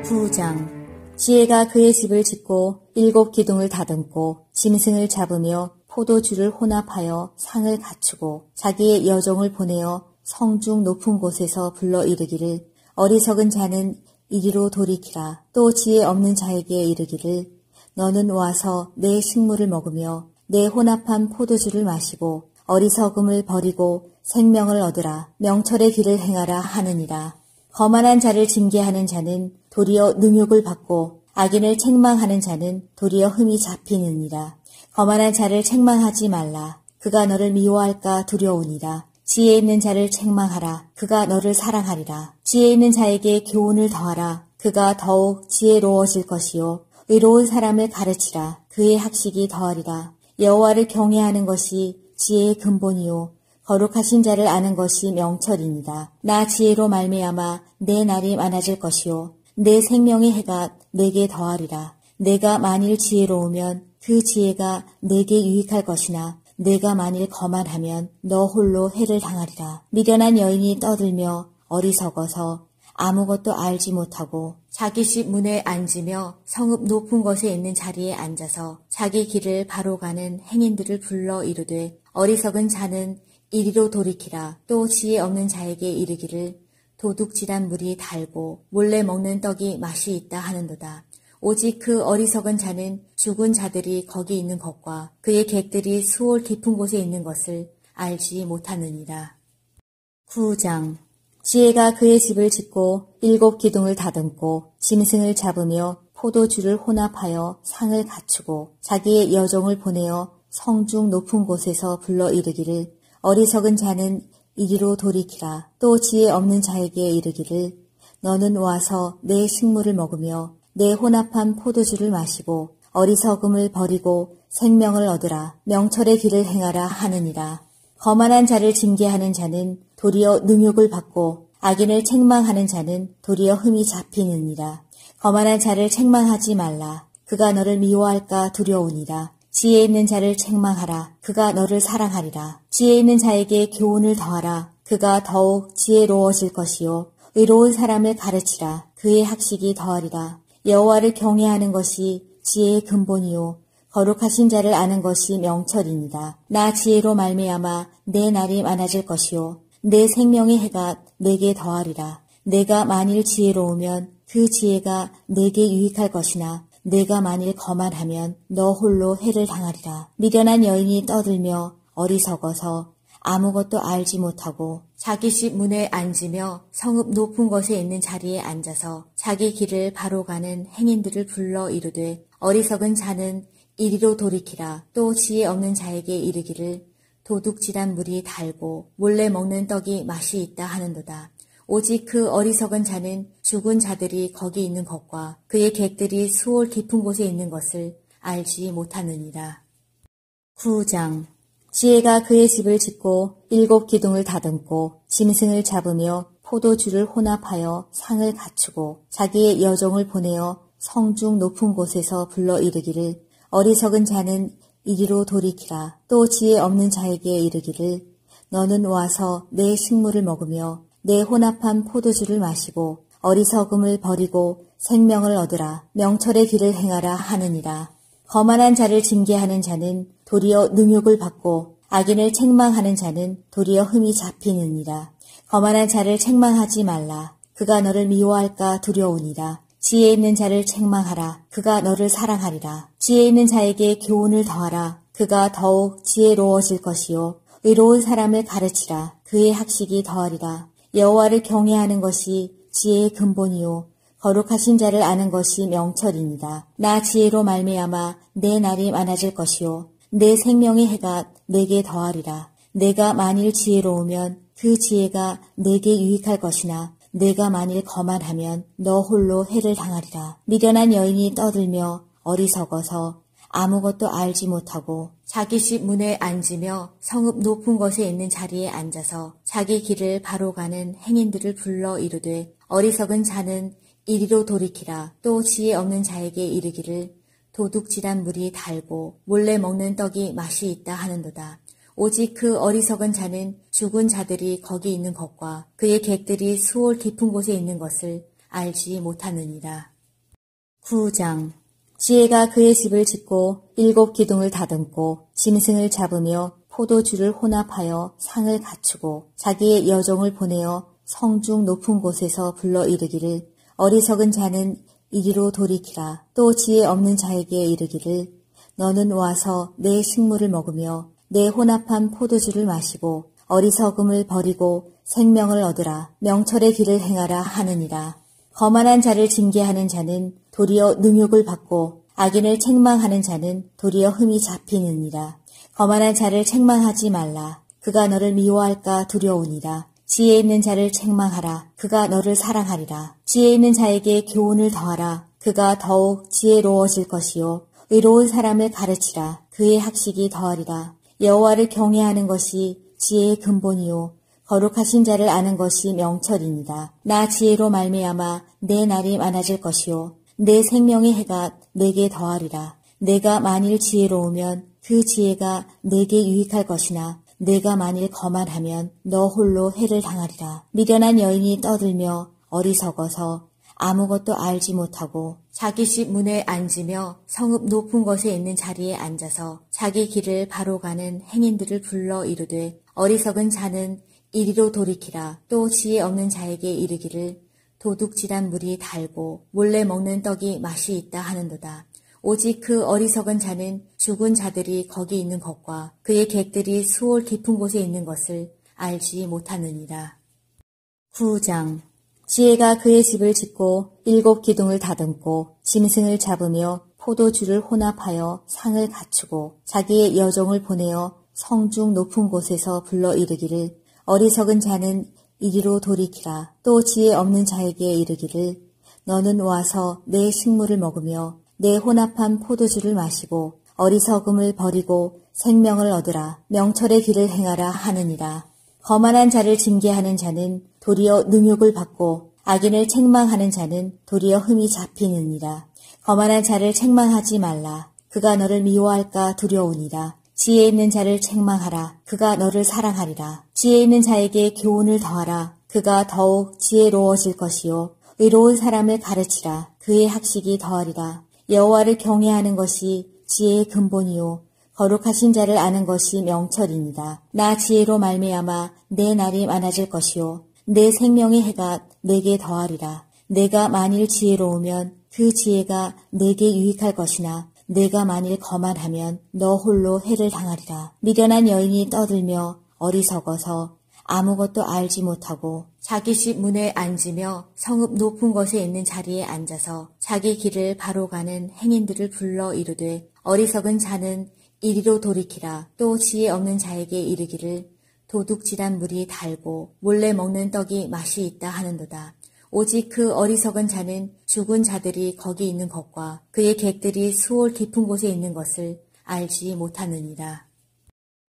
9장. 지혜가 그의 집을 짓고 7 기둥을 다듬고 짐승을 잡으며 포도주를 혼합하여 상을 갖추고 자기의 여종을 보내어 성중 높은 곳에서 불러 이르기를 어리석은 자는 이리로 돌이키라. 또 지혜 없는 자에게 이르기를 너는 와서 내 식물을 먹으며 내 혼합한 포도주를 마시고 어리석음을 버리고 생명을 얻으라. 명철의 길을 행하라 하느니라. 거만한 자를 징계하는 자는 도리어 능욕을 받고 악인을 책망하는 자는 도리어 흠이 잡히느니라. 거만한 자를 책망하지 말라. 그가 너를 미워할까 두려우니라. 지혜 있는 자를 책망하라. 그가 너를 사랑하리라. 지혜 있는 자에게 교훈을 더하라. 그가 더욱 지혜로워질 것이요. 의로운 사람을 가르치라. 그의 학식이 더하리라. 여호와를 경외하는 것이 지혜의 근본이요. 거룩하신 자를 아는 것이 명철이니라. 나 지혜로 말미암아 내 날이 많아질 것이요. 내 생명의 해가 내게 더하리라. 내가 만일 지혜로우면 그 지혜가 내게 유익할 것이나 내가 만일 거만하면 너 홀로 해를 당하리라. 미련한 여인이 떠들며 어리석어서 아무것도 알지 못하고 자기 집 문에 앉으며 성읍 높은 곳에 있는 자리에 앉아서 자기 길을 바로 가는 행인들을 불러 이르되 어리석은 자는 이리로 돌이키라. 또 지혜 없는 자에게 이르기를 도둑질한 물이 달고 몰래 먹는 떡이 맛이 있다 하는도다. 오직 그 어리석은 자는 죽은 자들이 거기 있는 것과 그의 객들이 수월 깊은 곳에 있는 것을 알지 못하느니라. 9장. 지혜가 그의 집을 짓고 7 기둥을 다듬고 짐승을 잡으며 포도주를 혼합하여 상을 갖추고 자기의 여종을 보내어 성중 높은 곳에서 불러 이르기를 어리석은 자는 이리로 돌이키라. 또 지혜 없는 자에게 이르기를 너는 와서 내 식물을 먹으며 내 혼합한 포도주를 마시고 어리석음을 버리고 생명을 얻으라. 명철의 길을 행하라 하느니라. 거만한 자를 징계하는 자는 도리어 능욕을 받고 악인을 책망하는 자는 도리어 흠이 잡히느니라. 거만한 자를 책망하지 말라. 그가 너를 미워할까 두려우니라. 지혜 있는 자를 책망하라. 그가 너를 사랑하리라. 지혜 있는 자에게 교훈을 더하라. 그가 더욱 지혜로워질 것이요. 의로운 사람을 가르치라. 그의 학식이 더하리라. 여호와를 경외하는 것이 지혜의 근본이요. 거룩하신 자를 아는 것이 명철이니라. 나 지혜로 말미암아 내 날이 많아질 것이요. 내 생명의 해가 내게 더하리라. 내가 만일 지혜로우면 그 지혜가 내게 유익할 것이나 내가 만일 거만하면 너 홀로 해를 당하리라. 미련한 여인이 떠들며 어리석어서 아무것도 알지 못하고 자기 집 문에 앉으며 성읍 높은 곳에 있는 자리에 앉아서 자기 길을 바로 가는 행인들을 불러 이르되 어리석은 자는 이리로 돌이키라. 또 지혜 없는 자에게 이르기를 도둑질한 물이 달고 몰래 먹는 떡이 맛이 있다 하는도다. 오직 그 어리석은 자는 죽은 자들이 거기 있는 것과 그의 객들이 수월 깊은 곳에 있는 것을 알지 못하느니라. 9장. 지혜가 그의 집을 짓고 7 기둥을 다듬고 짐승을 잡으며 포도주를 혼합하여 상을 갖추고 자기의 여종을 보내어 성중 높은 곳에서 불러 이르기를 어리석은 자는 이리로 돌이키라. 또 지혜 없는 자에게 이르기를 너는 와서 내 식물을 먹으며 내 혼합한 포도주를 마시고 어리석음을 버리고 생명을 얻으라. 명철의 길을 행하라 하느니라. 거만한 자를 징계하는 자는 도리어 능욕을 받고 악인을 책망하는 자는 도리어 흠이 잡히느니라. 거만한 자를 책망하지 말라. 그가 너를 미워할까 두려우니라. 지혜 있는 자를 책망하라. 그가 너를 사랑하리라. 지혜 있는 자에게 교훈을 더하라. 그가 더욱 지혜로워질 것이요. 의로운 사람을 가르치라. 그의 학식이 더하리라. 여호와를 경외하는 것이 지혜의 근본이요. 거룩하신 자를 아는 것이 명철이니라. 나 지혜로 말미암아 내 날이 많아질 것이요. 내 생명의 해가 내게 더하리라. 내가 만일 지혜로우면 그 지혜가 내게 유익할 것이나 내가 만일 거만하면 너 홀로 해를 당하리라. 미련한 여인이 떠들며 어리석어서 아무것도 알지 못하고 자기 집 문에 앉으며 성읍 높은 곳에 있는 자리에 앉아서 자기 길을 바로 가는 행인들을 불러 이르되 어리석은 자는 이리로 돌이키라. 또 지혜 없는 자에게 이르기를 도둑질한 물이 달고 몰래 먹는 떡이 맛이 있다 하는도다. 오직 그 어리석은 자는 죽은 자들이 거기 있는 것과 그의 객들이 수월 깊은 곳에 있는 것을 알지 못하느니라. 9장. 지혜가 그의 집을 짓고 7 기둥을 다듬고 짐승을 잡으며 포도주를 혼합하여 상을 갖추고 자기의 여종을 보내어 성중 높은 곳에서 불러 이르기를 어리석은 자는 이리로 돌이키라. 또 지혜 없는 자에게 이르기를 너는 와서 내 식물을 먹으며 내 혼합한 포도주를 마시고 어리석음을 버리고 생명을 얻으라. 명철의 길을 행하라 하느니라. 거만한 자를 징계하는 자는 도리어 능욕을 받고 악인을 책망하는 자는 도리어 흠이 잡히느니라. 거만한 자를 책망하지 말라. 그가 너를 미워할까 두려우니라. 지혜 있는 자를 책망하라. 그가 너를 사랑하리라. 지혜 있는 자에게 교훈을 더하라. 그가 더욱 지혜로워질 것이요. 의로운 사람을 가르치라. 그의 학식이 더하리라. 여호와를 경외하는 것이 지혜의 근본이요. 거룩하신 자를 아는 것이 명철이니라. 나 지혜로 말미암아 내 날이 많아질 것이요. 내 생명의 해가 내게 더하리라. 내가 만일 지혜로우면 그 지혜가 내게 유익할 것이나 내가 만일 거만하면 너 홀로 해를 당하리라. 미련한 여인이 떠들며 어리석어서 아무것도 알지 못하고 자기 집 문에 앉으며 성읍 높은 곳에 있는 자리에 앉아서 자기 길을 바로 가는 행인들을 불러 이르되 어리석은 자는 이리로 돌이키라. 또 지혜 없는 자에게 이르기를 도둑질한 물이 달고 몰래 먹는 떡이 맛이 있다 하는도다. 오직 그 어리석은 자는 죽은 자들이 거기 있는 것과 그의 객들이 수월 깊은 곳에 있는 것을 알지 못하느니라. 9장. 지혜가 그의 집을 짓고 7 기둥을 다듬고 짐승을 잡으며 포도주를 혼합하여 상을 갖추고 자기의 여종을 보내어 성중 높은 곳에서 불러 이르기를 어리석은 자는 이리로 돌이키라. 또 지혜 없는 자에게 이르기를 너는 와서 내 식물을 먹으며 내 혼합한 포도주를 마시고 어리석음을 버리고 생명을 얻으라. 명철의 길을 행하라 하느니라. 거만한 자를 징계하는 자는 도리어 능욕을 받고 악인을 책망하는 자는 도리어 흠이 잡히느니라. 거만한 자를 책망하지 말라. 그가 너를 미워할까 두려우니라. 지혜 있는 자를 책망하라. 그가 너를 사랑하리라. 지혜 있는 자에게 교훈을 더하라. 그가 더욱 지혜로워질 것이요. 의로운 사람을 가르치라. 그의 학식이 더하리라. 여호와를 경외하는 것이 지혜의 근본이요. 거룩하신 자를 아는 것이 명철이니라. 나 지혜로 말미암아 내 날이 많아질 것이요. 내 생명의 해가 내게 더하리라. 내가 만일 지혜로우면 그 지혜가 내게 유익할 것이나 내가 만일 거만하면 너 홀로 해를 당하리라. 미련한 여인이 떠들며 어리석어서 아무것도 알지 못하고 자기 집 문에 앉으며 성읍 높은 곳에 있는 자리에 앉아서 자기 길을 바로 가는 행인들을 불러 이르되 어리석은 자는 이리로 돌이키라. 또 지혜 없는 자에게 이르기를 도둑질한 물이 달고 몰래 먹는 떡이 맛이 있다 하는도다. 오직 그 어리석은 자는 죽은 자들이 거기 있는 것과 그의 객들이 수월 깊은 곳에 있는 것을 알지 못하느니라.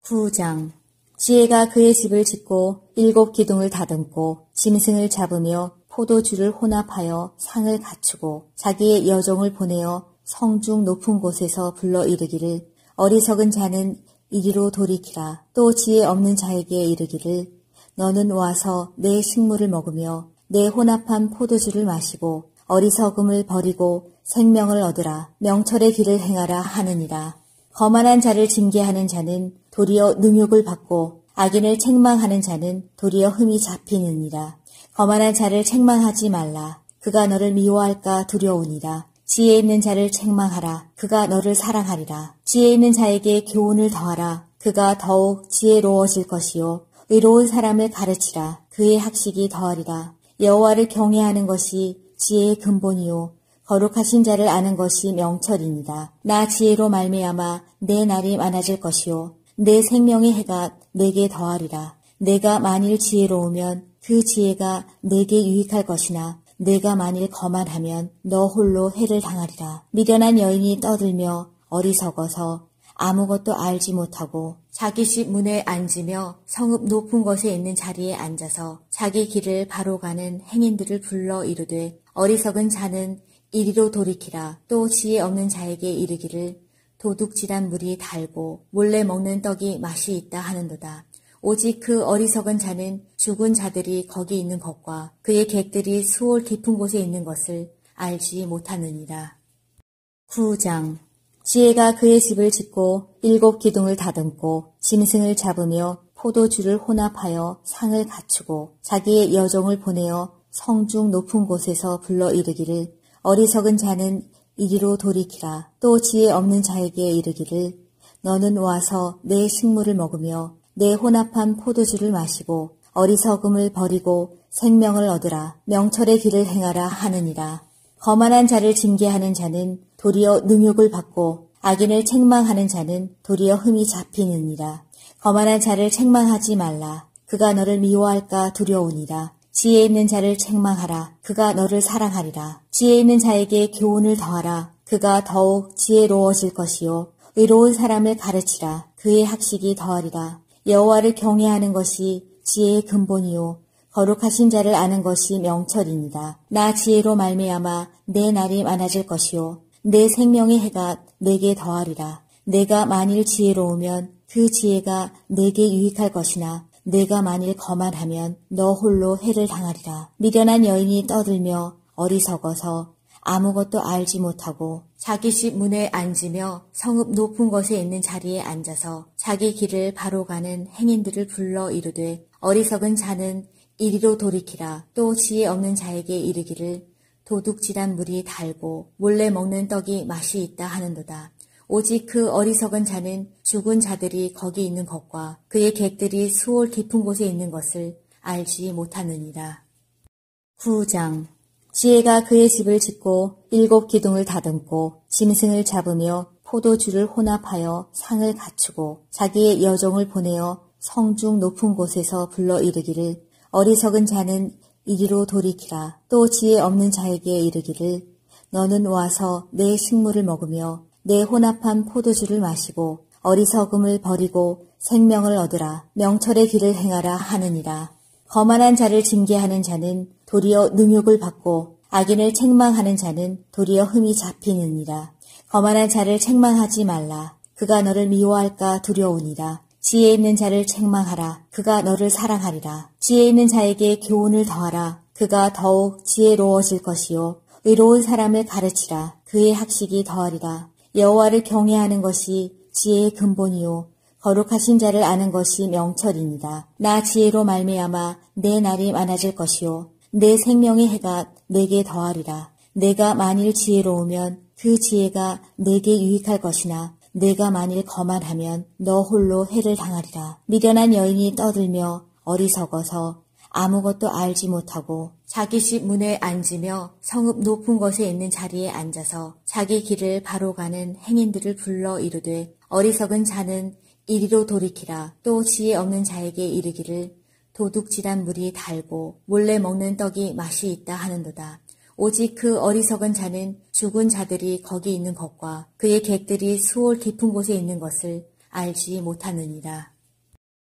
9장. 지혜가 그의 집을 짓고 7 기둥을 다듬고 짐승을 잡으며 포도주를 혼합하여 상을 갖추고 자기의 여종을 보내어 성중 높은 곳에서 불러 이르기를 어리석은 자는 이리로 돌이키라. 또 지혜 없는 자에게 이르기를 너는 와서 내 식물을 먹으며 내 혼합한 포도주를 마시고 어리석음을 버리고 생명을 얻으라. 명철의 길을 행하라 하느니라. 거만한 자를 징계하는 자는 도리어 능욕을 받고 악인을 책망하는 자는 도리어 흠이 잡히느니라. 거만한 자를 책망하지 말라. 그가 너를 미워할까 두려우니라. 지혜 있는 자를 책망하라. 그가 너를 사랑하리라. 지혜 있는 자에게 교훈을 더하라. 그가 더욱 지혜로워질 것이요. 의로운 사람을 가르치라. 그의 학식이 더하리라. 여호와를 경외하는 것이 지혜의 근본이요. 거룩하신 자를 아는 것이 명철이니라. 나 지혜로 말미암아 내 날이 많아질 것이요. 내 생명의 해가 내게 더하리라. 내가 만일 지혜로우면 그 지혜가 내게 유익할 것이나 내가 만일 거만하면 너 홀로 해를 당하리라. 미련한 여인이 떠들며 어리석어서 아무것도 알지 못하고 자기 집 문에 앉으며 성읍 높은 곳에 있는 자리에 앉아서 자기 길을 바로 가는 행인들을 불러 이르되 어리석은 자는 이리로 돌이키라. 또 지혜 없는 자에게 이르기를 도둑질한 물이 달고 몰래 먹는 떡이 맛이 있다 하는도다. 오직 그 어리석은 자는 죽은 자들이 거기 있는 것과 그의 객들이 수월 깊은 곳에 있는 것을 알지 못하느니라. 9장. 지혜가 그의 집을 짓고 7 기둥을 다듬고 짐승을 잡으며 포도주를 혼합하여 상을 갖추고 자기의 여종을 보내어 성중 높은 곳에서 불러 이르기를 어리석은 자는 이리로 돌이키라. 또 지혜 없는 자에게 이르기를 너는 와서 내 식물을 먹으며 내 혼합한 포도주를 마시고 어리석음을 버리고 생명을 얻으라. 명철의 길을 행하라 하느니라. 거만한 자를 징계하는 자는 도리어 능욕을 받고 악인을 책망하는 자는 도리어 흠이 잡히느니라. 거만한 자를 책망하지 말라. 그가 너를 미워할까 두려우니라. 지혜 있는 자를 책망하라. 그가 너를 사랑하리라. 지혜 있는 자에게 교훈을 더하라. 그가 더욱 지혜로워질 것이요. 의로운 사람을 가르치라. 그의 학식이 더하리라. 여호와를 경외하는 것이 지혜의 근본이요. 거룩하신 자를 아는 것이 명철이니라. 나 지혜로 말미암아 내 날이 많아질 것이요. 내 생명의 해가 내게 더하리라. 내가 만일 지혜로우면 그 지혜가 내게 유익할 것이나 내가 만일 거만하면 너 홀로 해를 당하리라. 미련한 여인이 떠들며 어리석어서 아무것도 알지 못하고 자기 집 문에 앉으며 성읍 높은 곳에 있는 자리에 앉아서 자기 길을 바로 가는 행인들을 불러 이르되 어리석은 자는 이리로 돌이키라. 또 지혜 없는 자에게 이르기를 도둑질한 물이 달고 몰래 먹는 떡이 맛이 있다 하는도다. 오직 그 어리석은 자는 죽은 자들이 거기 있는 것과 그의 객들이 수월 깊은 곳에 있는 것을 알지 못하느니라. 9장. 지혜가 그의 집을 짓고 7 기둥을 다듬고 짐승을 잡으며 포도주를 혼합하여 상을 갖추고 자기의 여종을 보내어 성중 높은 곳에서 불러 이르기를 어리석은 자는 이리로 돌이키라. 또 지혜 없는 자에게 이르기를 너는 와서 내 식물을 먹으며 내 혼합한 포도주를 마시고 어리석음을 버리고 생명을 얻으라. 명철의 길을 행하라 하느니라. 거만한 자를 징계하는 자는 도리어 능욕을 받고 악인을 책망하는 자는 도리어 흠이 잡히느니라. 거만한 자를 책망하지 말라. 그가 너를 미워할까 두려우니라. 지혜 있는 자를 책망하라. 그가 너를 사랑하리라. 지혜 있는 자에게 교훈을 더하라. 그가 더욱 지혜로워질 것이요. 의로운 사람을 가르치라. 그의 학식이 더하리라. 여호와를 경외하는 것이 지혜의 근본이요. 거룩하신 자를 아는 것이 명철이니라. 나 지혜로 말미암아 내 날이 많아질 것이요. 내 생명의 해가 내게 더하리라. 내가 만일 지혜로우면 그 지혜가 내게 유익할 것이나 내가 만일 거만하면 너 홀로 해를 당하리라. 미련한 여인이 떠들며 어리석어서 아무것도 알지 못하고 자기 집 문에 앉으며 성읍 높은 곳에 있는 자리에 앉아서 자기 길을 바로 가는 행인들을 불러 이르되 어리석은 자는 이리로 돌이키라. 또 지혜 없는 자에게 이르기를 도둑질한 물이 달고 몰래 먹는 떡이 맛이 있다 하는도다. 오직 그 어리석은 자는 죽은 자들이 거기 있는 것과 그의 객들이 수월 깊은 곳에 있는 것을 알지 못하느니라.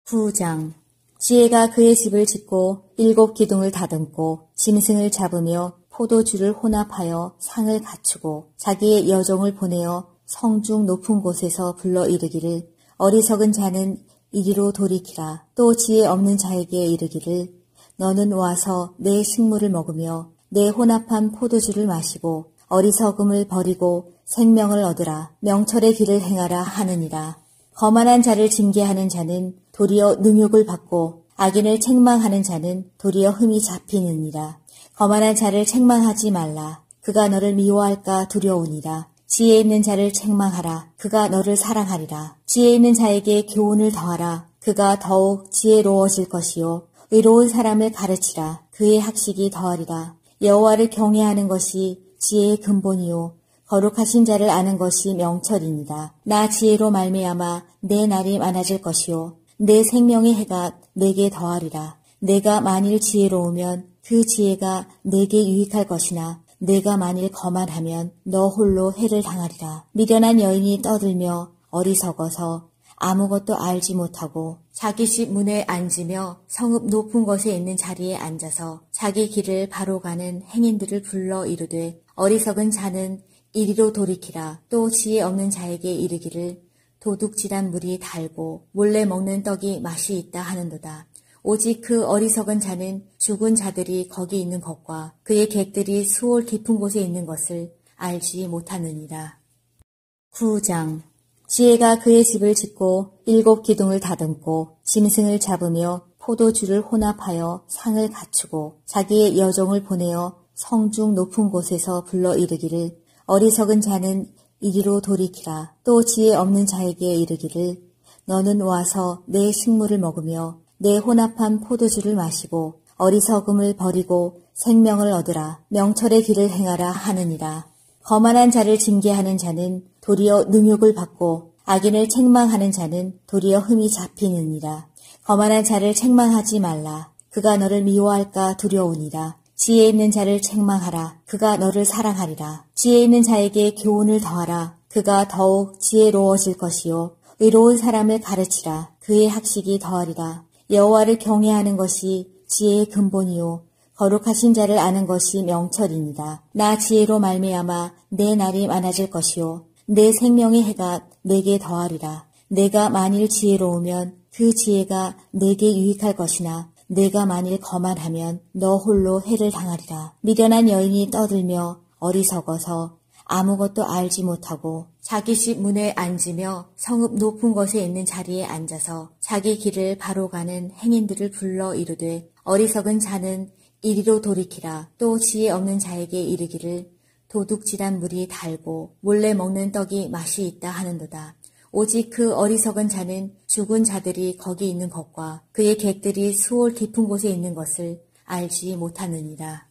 9장. 지혜가 그의 집을 짓고 7 기둥을 다듬고 짐승을 잡으며 포도주를 혼합하여 상을 갖추고 자기의 여종을 보내어 성중 높은 곳에서 불러 이르기를 어리석은 자는 이리로 돌이키라. 또 지혜 없는 자에게 이르기를 너는 와서 내 식물을 먹으며 내 혼합한 포도주를 마시고 어리석음을 버리고 생명을 얻으라. 명철의 길을 행하라 하느니라. 거만한 자를 징계하는 자는 도리어 능욕을 받고 악인을 책망하는 자는 도리어 흠이 잡히느니라. 거만한 자를 책망하지 말라. 그가 너를 미워할까 두려우니라. 지혜 있는 자를 책망하라. 그가 너를 사랑하리라. 지혜 있는 자에게 교훈을 더하라. 그가 더욱 지혜로워질 것이요. 의로운 사람을 가르치라. 그의 학식이 더하리라. 여호와를 경외하는 것이 지혜의 근본이요. 거룩하신 자를 아는 것이 명철이니라. 나 지혜로 말미암아 내 날이 많아질 것이요. 내 생명의 해가 내게 더하리라. 내가 만일 지혜로우면 그 지혜가 내게 유익할 것이나 내가 만일 거만하면 너 홀로 해를 당하리라. 미련한 여인이 떠들며 어리석어서 아무것도 알지 못하고 자기 집 문에 앉으며 성읍 높은 곳에 있는 자리에 앉아서 자기 길을 바로 가는 행인들을 불러 이르되 어리석은 자는 이리로 돌이키라. 또 지혜 없는 자에게 이르기를 도둑질한 물이 달고 몰래 먹는 떡이 맛이 있다 하는도다. 오직 그 어리석은 자는 죽은 자들이 거기 있는 것과 그의 객들이 수월 깊은 곳에 있는 것을 알지 못하느니라. 9장. 지혜가 그의 집을 짓고 7 기둥을 다듬고 짐승을 잡으며 포도주를 혼합하여 상을 갖추고 자기의 여종을 보내어 성중 높은 곳에서 불러 이르기를 어리석은 자는 이리로 돌이키라. 또 지혜 없는 자에게 이르기를 너는 와서 내 식물을 먹으며 내 혼합한 포도주를 마시고 어리석음을 버리고 생명을 얻으라. 명철의 길을 행하라 하느니라. 거만한 자를 징계하는 자는 도리어 능욕을 받고 악인을 책망하는 자는 도리어 흠이 잡히느니라. 거만한 자를 책망하지 말라. 그가 너를 미워할까 두려우니라. 지혜 있는 자를 책망하라. 그가 너를 사랑하리라. 지혜 있는 자에게 교훈을 더하라. 그가 더욱 지혜로워질 것이요. 의로운 사람을 가르치라. 그의 학식이 더하리라. 여호와를 경외하는 것이 지혜의 근본이요. 거룩하신 자를 아는 것이 명철이니라. 나 지혜로 말미암아 내 날이 많아질 것이요. 내 생명의 해가 내게 더하리라. 내가 만일 지혜로우면 그 지혜가 내게 유익할 것이나 내가 만일 거만하면 너 홀로 해를 당하리라. 미련한 여인이 떠들며 어리석어서 아무것도 알지 못하고 자기 집 문에 앉으며 성읍 높은 곳에 있는 자리에 앉아서 자기 길을 바로 가는 행인들을 불러 이르되 어리석은 자는 이리로 돌이키라. 또 지혜 없는 자에게 이르기를 도둑질한 물이 달고 몰래 먹는 떡이 맛이 있다 하는도다. 오직 그 어리석은 자는 죽은 자들이 거기 있는 것과 그의 객들이 수월 깊은 곳에 있는 것을 알지 못하느니라.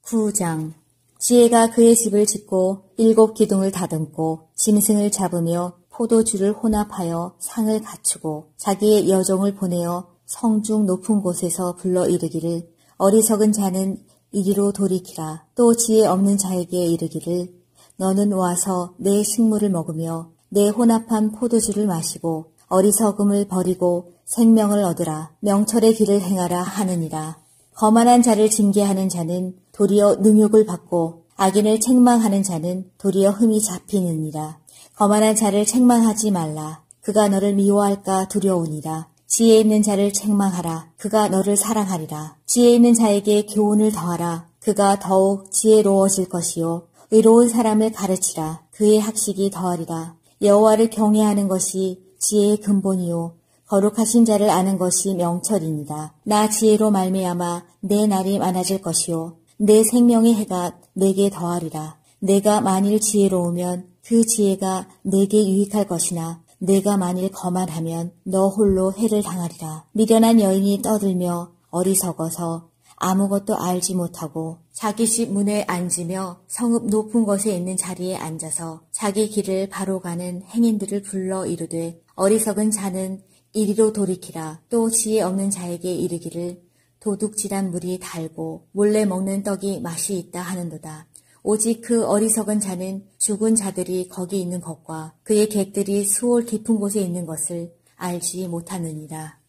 9장. 지혜가 그의 집을 짓고 7 기둥을 다듬고 짐승을 잡으며 포도주를 혼합하여 상을 갖추고 자기의 여종을 보내어 성중 높은 곳에서 불러 이르기를 어리석은 자는 이리로 돌이키라. 또 지혜 없는 자에게 이르기를 너는 와서 내 식물을 먹으며 내 혼합한 포도주를 마시고 어리석음을 버리고 생명을 얻으라. 명철의 길을 행하라 하느니라. 거만한 자를 징계하는 자는 도리어 능욕을 받고 악인을 책망하는 자는 도리어 흠이 잡히느니라. 거만한 자를 책망하지 말라. 그가 너를 미워할까 두려우니라. 지혜 있는 자를 책망하라. 그가 너를 사랑하리라. 지혜 있는 자에게 교훈을 더하라. 그가 더욱 지혜로워질 것이요. 의로운 사람을 가르치라. 그의 학식이 더하리라. 여호와를 경외하는 것이 지혜의 근본이요. 거룩하신 자를 아는 것이 명철이니라. 나 지혜로 말미암아 내 날이 많아질 것이요. 내 생명의 해가 내게 더하리라. 내가 만일 지혜로우면 그 지혜가 내게 유익할 것이나 내가 만일 거만하면 너 홀로 해를 당하리라. 미련한 여인이 떠들며 어리석어서 아무것도 알지 못하고 자기 집 문에 앉으며 성읍 높은 곳에 있는 자리에 앉아서 자기 길을 바로 가는 행인들을 불러 이르되 어리석은 자는 이리로 돌이키라. 또 지혜 없는 자에게 이르기를 도둑질한 물이 달고 몰래 먹는 떡이 맛이 있다 하는도다. 오직 그 어리석은 자는 죽은 자들이 거기 있는 것과 그의 객들이 수월 깊은 곳에 있는 것을 알지 못하느니라.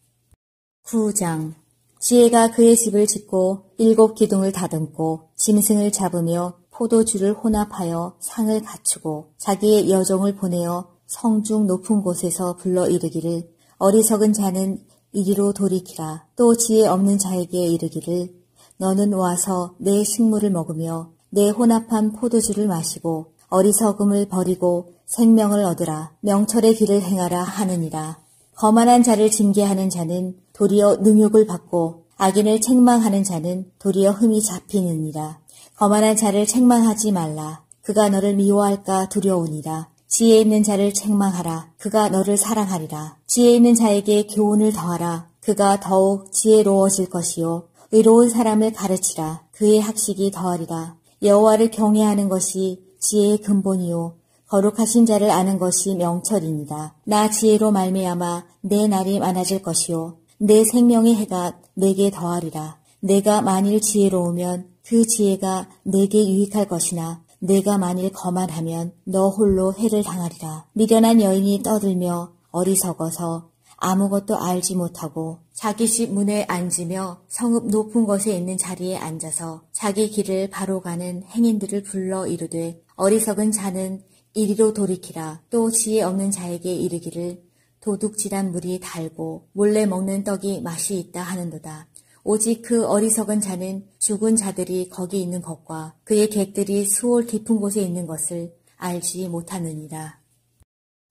9장. 지혜가 그의 집을 짓고 7 기둥을 다듬고 짐승을 잡으며 포도주를 혼합하여 상을 갖추고 자기의 여종을 보내어 성중 높은 곳에서 불러 이르기를 어리석은 자는 이리로 돌이키라. 또 지혜 없는 자에게 이르기를 너는 와서 내 식물을 먹으며 내 혼합한 포도주를 마시고 어리석음을 버리고 생명을 얻으라. 명철의 길을 행하라 하느니라. 거만한 자를 징계하는 자는 도리어 능욕을 받고 악인을 책망하는 자는 도리어 흠이 잡히느니라. 거만한 자를 책망하지 말라. 그가 너를 미워할까 두려우니라. 지혜 있는 자를 책망하라. 그가 너를 사랑하리라. 지혜 있는 자에게 교훈을 더하라. 그가 더욱 지혜로워질 것이요. 의로운 사람을 가르치라. 그의 학식이 더하리라. 여호와를 경외하는 것이 지혜의 근본이요. 거룩하신 자를 아는 것이 명철이니라. 나 지혜로 말미암아 내 날이 많아질 것이요. 내 생명의 해가 내게 더하리라. 내가 만일 지혜로우면 그 지혜가 내게 유익할 것이나 내가 만일 거만하면 너 홀로 해를 당하리라. 미련한 여인이 떠들며 어리석어서 아무것도 알지 못하고 자기 집 문에 앉으며 성읍 높은 곳에 있는 자리에 앉아서 자기 길을 바로 가는 행인들을 불러 이르되 어리석은 자는 이리로 돌이키라. 또 지혜 없는 자에게 이르기를 도둑질한 물이 달고 몰래 먹는 떡이 맛이 있다 하는도다. 오직 그 어리석은 자는 죽은 자들이 거기 있는 것과 그의 객들이 수월 깊은 곳에 있는 것을 알지 못하느니라.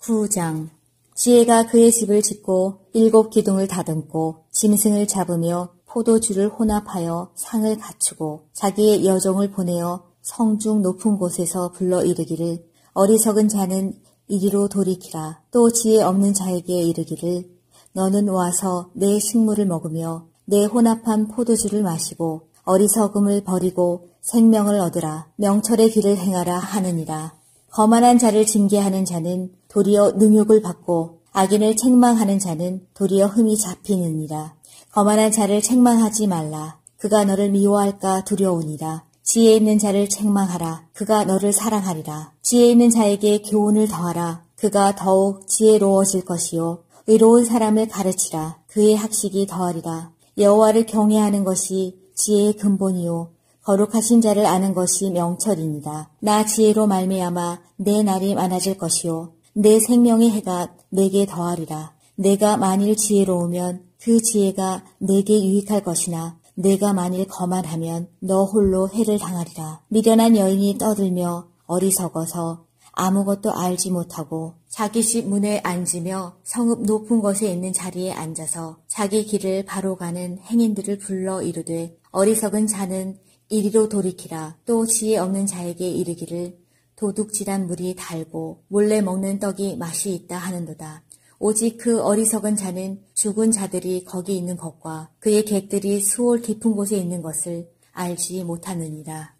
9장. 지혜가 그의 집을 짓고 7 기둥을 다듬고 짐승을 잡으며 포도주를 혼합하여 상을 갖추고 자기의 여종을 보내어 성중 높은 곳에서 불러 이르기를 어리석은 자는 이리로 돌이키라. 또 지혜 없는 자에게 이르기를 너는 와서 내 식물을 먹으며 내 혼합한 포도주를 마시고 어리석음을 버리고 생명을 얻으라. 명철의 길을 행하라 하느니라. 거만한 자를 징계하는 자는 도리어 능욕을 받고 악인을 책망하는 자는 도리어 흠이 잡히느니라. 거만한 자를 책망하지 말라. 그가 너를 미워할까 두려우니라. 지혜 있는 자를 책망하라. 그가 너를 사랑하리라. 지혜 있는 자에게 교훈을 더하라. 그가 더욱 지혜로워질 것이요. 의로운 사람을 가르치라. 그의 학식이 더하리라. 여호와를 경외하는 것이 지혜의 근본이요. 거룩하신 자를 아는 것이 명철이니라. 나 지혜로 말미암아 내 날이 많아질 것이요. 내 생명의 해가 내게 더하리라. 내가 만일 지혜로우면 그 지혜가 내게 유익할 것이나 내가 만일 거만하면 너 홀로 해를 당하리라. 미련한 여인이 떠들며 어리석어서 아무것도 알지 못하고 자기 집 문에 앉으며 성읍 높은 곳에 있는 자리에 앉아서 자기 길을 바로 가는 행인들을 불러 이르되 어리석은 자는 이리로 돌이키라. 또 지혜 없는 자에게 이르기를 도둑질한 물이 달고 몰래 먹는 떡이 맛이 있다 하는도다. 오직 그 어리석은 자는 죽은 자들이 거기 있는 것과 그의 객들이 수월 깊은 곳에 있는 것을 알지 못하느니라.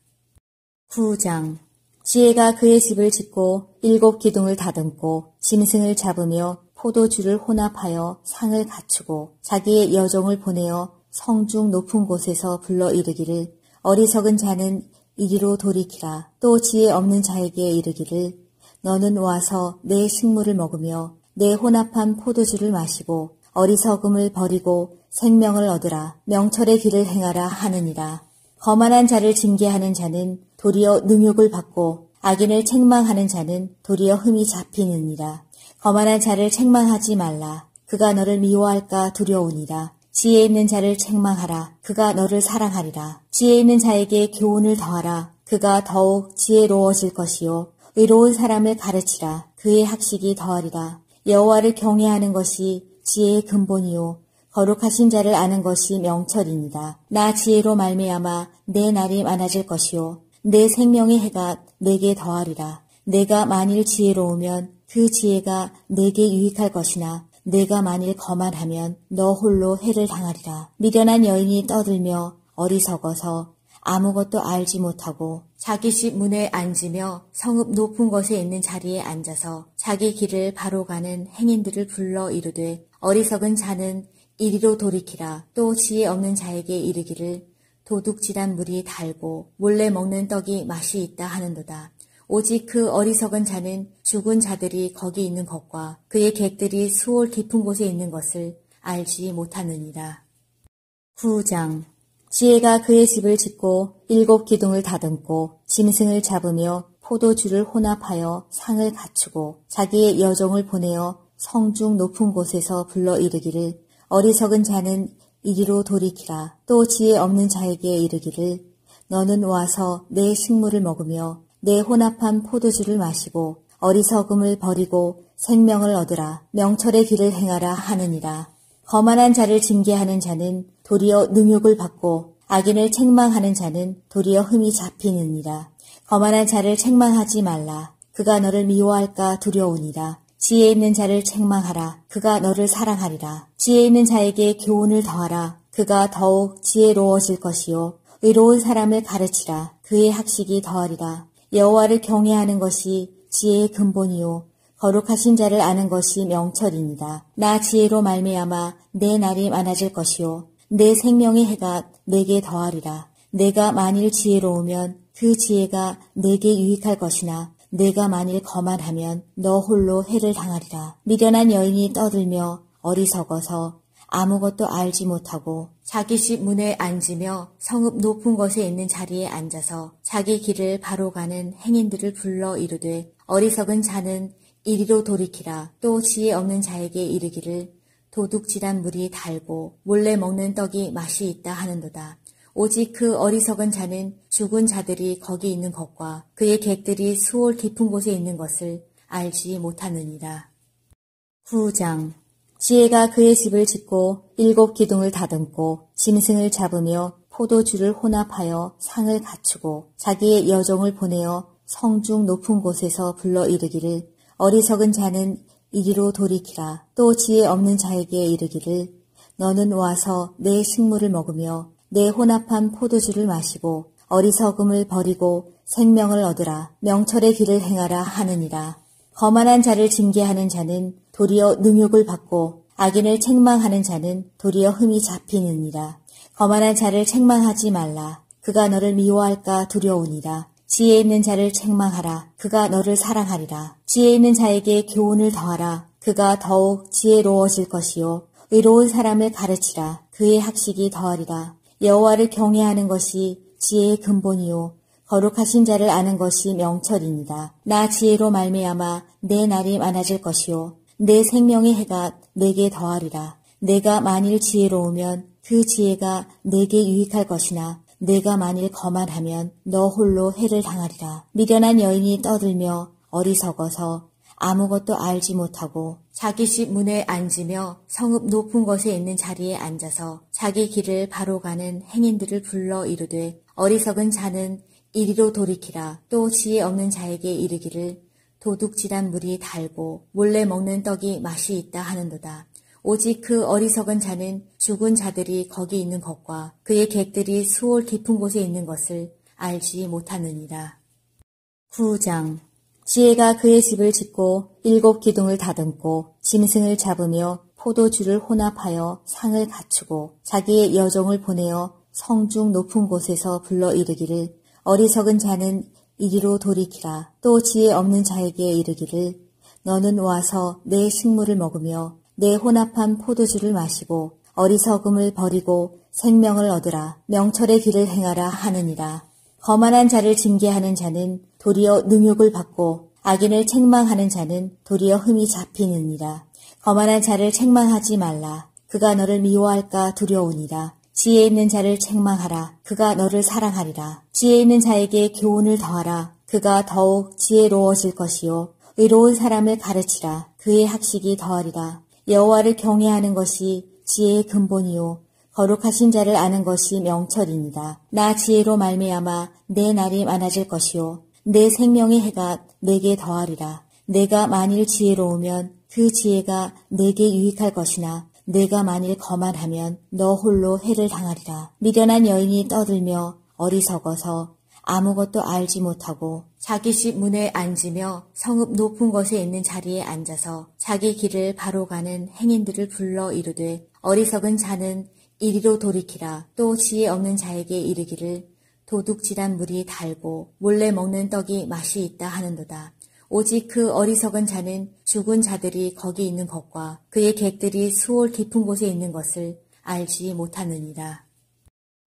9장. 지혜가 그의 집을 짓고 7 기둥을 다듬고 짐승을 잡으며 포도주를 혼합하여 상을 갖추고 자기의 여종을 보내어 성중 높은 곳에서 불러 이르기를 어리석은 자는 이리로 돌이키라. 또 지혜 없는 자에게 이르기를 너는 와서 내 식물을 먹으며 내 혼합한 포도주를 마시고 어리석음을 버리고 생명을 얻으라. 명철의 길을 행하라 하느니라. 거만한 자를 징계하는 자는 도리어 능욕을 받고 악인을 책망하는 자는 도리어 흠이 잡히느니라. 거만한 자를 책망하지 말라. 그가 너를 미워할까 두려우니라. 지혜 있는 자를 책망하라. 그가 너를 사랑하리라. 지혜 있는 자에게 교훈을 더하라. 그가 더욱 지혜로워질 것이요. 의로운 사람을 가르치라. 그의 학식이 더하리라. 여호와를 경외하는 것이 지혜의 근본이요. 거룩하신 자를 아는 것이 명철이니라. 나 지혜로 말미암아 내 날이 많아질 것이요. 내 생명의 해가 내게 더하리라. 내가 만일 지혜로우면 그 지혜가 내게 유익할 것이나 내가 만일 거만하면 너 홀로 해를 당하리라. 미련한 여인이 떠들며 어리석어서 아무것도 알지 못하고 자기 집 문에 앉으며 성읍 높은 곳에 있는 자리에 앉아서 자기 길을 바로 가는 행인들을 불러 이르되 어리석은 자는 이리로 돌이키라. 또 지혜 없는 자에게 이르기를 도둑질한 물이 달고 몰래 먹는 떡이 맛이 있다 하는도다. 오직 그 어리석은 자는 죽은 자들이 거기 있는 것과 그의 객들이 수월 깊은 곳에 있는 것을 알지 못하느니라. 9장. 지혜가 그의 집을 짓고 7 기둥을 다듬고 짐승을 잡으며 포도주를 혼합하여 상을 갖추고 자기의 여종을 보내어 성중 높은 곳에서 불러 이르기를 어리석은 자는 이리로 돌이키라. 또 지혜 없는 자에게 이르기를 너는 와서 내 식물을 먹으며 내 혼합한 포도주를 마시고 어리석음을 버리고 생명을 얻으라. 명철의 길을 행하라 하느니라. 거만한 자를 징계하는 자는 도리어 능욕을 받고 악인을 책망하는 자는 도리어 흠이 잡히느니라. 거만한 자를 책망하지 말라. 그가 너를 미워할까 두려우니라. 지혜 있는 자를 책망하라. 그가 너를 사랑하리라. 지혜 있는 자에게 교훈을 더하라. 그가 더욱 지혜로워질 것이요. 의로운 사람을 가르치라. 그의 학식이 더하리라. 여호와를 경외하는 것이 지혜의 근본이요. 거룩하신 자를 아는 것이 명철이니라. 나 지혜로 말미암아 내 날이 많아질 것이요. 내 생명의 해가 내게 더하리라. 내가 만일 지혜로우면 그 지혜가 내게 유익할 것이나 내가 만일 거만하면 너 홀로 해를 당하리라. 미련한 여인이 떠들며 어리석어서 아무것도 알지 못하고 자기 집 문에 앉으며 성읍 높은 곳에 있는 자리에 앉아서 자기 길을 바로 가는 행인들을 불러 이르되 어리석은 자는 이리로 돌이키라. 또 지혜 없는 자에게 이르기를 도둑질한 물이 달고 몰래 먹는 떡이 맛이 있다 하는도다. 오직 그 어리석은 자는 죽은 자들이 거기 있는 것과 그의 객들이 수월 깊은 곳에 있는 것을 알지 못하느니라. 9장. 지혜가 그의 집을 짓고 7 기둥을 다듬고 짐승을 잡으며 포도주를 혼합하여 상을 갖추고 자기의 여종을 보내어 성중 높은 곳에서 불러 이르기를 어리석은 자는 이리로 돌이키라. 또 지혜 없는 자에게 이르기를 너는 와서 내 식물을 먹으며 내 혼합한 포도주를 마시고 어리석음을 버리고 생명을 얻으라. 명철의 길을 행하라 하느니라. 거만한 자를 징계하는 자는 도리어 능욕을 받고 악인을 책망하는 자는 도리어 흠이 잡히느니라. 거만한 자를 책망하지 말라. 그가 너를 미워할까 두려우니라. 지혜 있는 자를 책망하라. 그가 너를 사랑하리라. 지혜 있는 자에게 교훈을 더하라. 그가 더욱 지혜로워질 것이요. 의로운 사람을 가르치라. 그의 학식이 더하리라. 여호와를 경외하는 것이 지혜의 근본이요. 거룩하신 자를 아는 것이 명철이니라. 나 지혜로 말미암아 내 날이 많아질 것이요. 내 생명의 해가 내게 더하리라. 내가 만일 지혜로우면 그 지혜가 내게 유익할 것이나 내가 만일 거만하면 너 홀로 해를 당하리라. 미련한 여인이 떠들며 어리석어서 아무것도 알지 못하고 자기 집 문에 앉으며 성읍 높은 곳에 있는 자리에 앉아서 자기 길을 바로 가는 행인들을 불러 이르되 어리석은 자는 이리로 돌이키라. 또 지혜 없는 자에게 이르기를 도둑질한 물이 달고 몰래 먹는 떡이 맛이 있다 하는도다. 오직 그 어리석은 자는 죽은 자들이 거기 있는 것과 그의 객들이 수월 깊은 곳에 있는 것을 알지 못하느니라. 9장. 지혜가 그의 집을 짓고 7 기둥을 다듬고 짐승을 잡으며 포도주를 혼합하여 상을 갖추고 자기의 여종을 보내어 성중 높은 곳에서 불러 이르기를 어리석은 자는 이리로 돌이키라. 또 지혜 없는 자에게 이르기를 너는 와서 내 식물을 먹으며 내 혼합한 포도주를 마시고 어리석음을 버리고 생명을 얻으라. 명철의 길을 행하라 하느니라. 거만한 자를 징계하는 자는 도리어 능욕을 받고 악인을 책망하는 자는 도리어 흠이 잡히느니라. 거만한 자를 책망하지 말라. 그가 너를 미워할까 두려우니라. 지혜 있는 자를 책망하라. 그가 너를 사랑하리라. 지혜 있는 자에게 교훈을 더하라. 그가 더욱 지혜로워질 것이요. 의로운 사람을 가르치라. 그의 학식이 더하리라. 여호와를 경외하는 것이 지혜의 근본이요. 거룩하신 자를 아는 것이 명철이니라. 나 지혜로 말미암아 내 날이 많아질 것이요. 내 생명의 해가 내게 더하리라. 내가 만일 지혜로우면 그 지혜가 내게 유익할 것이나 내가 만일 거만하면 너 홀로 해를 당하리라. 미련한 여인이 떠들며 어리석어서 아무것도 알지 못하고 자기 집 문에 앉으며 성읍 높은 곳에 있는 자리에 앉아서 자기 길을 바로 가는 행인들을 불러 이르되 어리석은 자는 이리로 돌이키라. 또 지혜 없는 자에게 이르기를 도둑질한 물이 달고 몰래 먹는 떡이 맛이 있다 하는도다. 오직 그 어리석은 자는 죽은 자들이 거기 있는 것과 그의 객들이 수월 깊은 곳에 있는 것을 알지 못하느니라.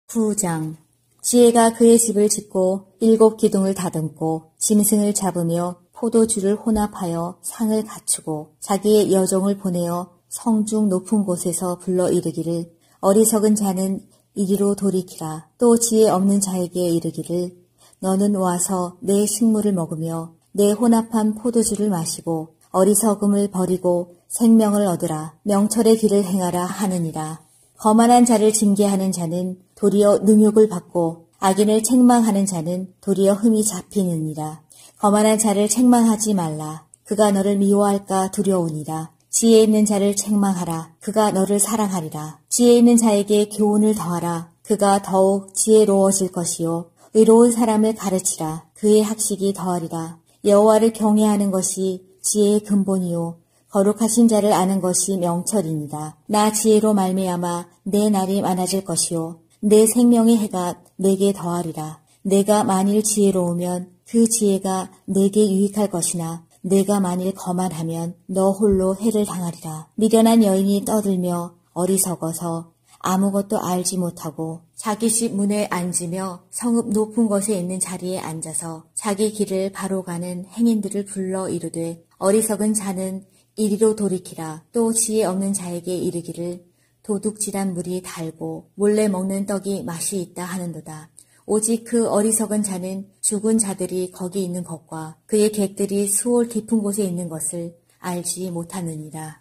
9장. 지혜가 그의 집을 짓고 7 기둥을 다듬고 짐승을 잡으며 포도주를 혼합하여 상을 갖추고 자기의 여종을 보내어 성중 높은 곳에서 불러 이르기를 어리석은 자는 이리로 돌이키라. 또 지혜 없는 자에게 이르기를 너는 와서 내 식물을 먹으며 내 혼합한 포도주를 마시고 어리석음을 버리고 생명을 얻으라. 명철의 길을 행하라 하느니라. 거만한 자를 징계하는 자는 도리어 능욕을 받고 악인을 책망하는 자는 도리어 흠이 잡히느니라. 거만한 자를 책망하지 말라. 그가 너를 미워할까 두려우니라. 지혜 있는 자를 책망하라. 그가 너를 사랑하리라. 지혜 있는 자에게 교훈을 더하라. 그가 더욱 지혜로워질 것이요. 의로운 사람을 가르치라. 그의 학식이 더하리라. 여호와를 경외하는 것이 지혜의 근본이요. 거룩하신 자를 아는 것이 명철이니라. 나 지혜로 말미암아 내 날이 많아질 것이요. 내 생명의 해가 내게 더하리라. 내가 만일 지혜로우면 그 지혜가 내게 유익할 것이나 내가 만일 거만하면 너 홀로 해를 당하리라. 미련한 여인이 떠들며 어리석어서 아무것도 알지 못하고 자기 집 문에 앉으며 성읍 높은 곳에 있는 자리에 앉아서 자기 길을 바로 가는 행인들을 불러 이르되 어리석은 자는 이리로 돌이키라. 또 지혜 없는 자에게 이르기를 도둑질한 물이 달고 몰래 먹는 떡이 맛이 있다 하는도다. 오직 그 어리석은 자는 죽은 자들이 거기 있는 것과 그의 객들이 수월 깊은 곳에 있는 것을 알지 못하느니라.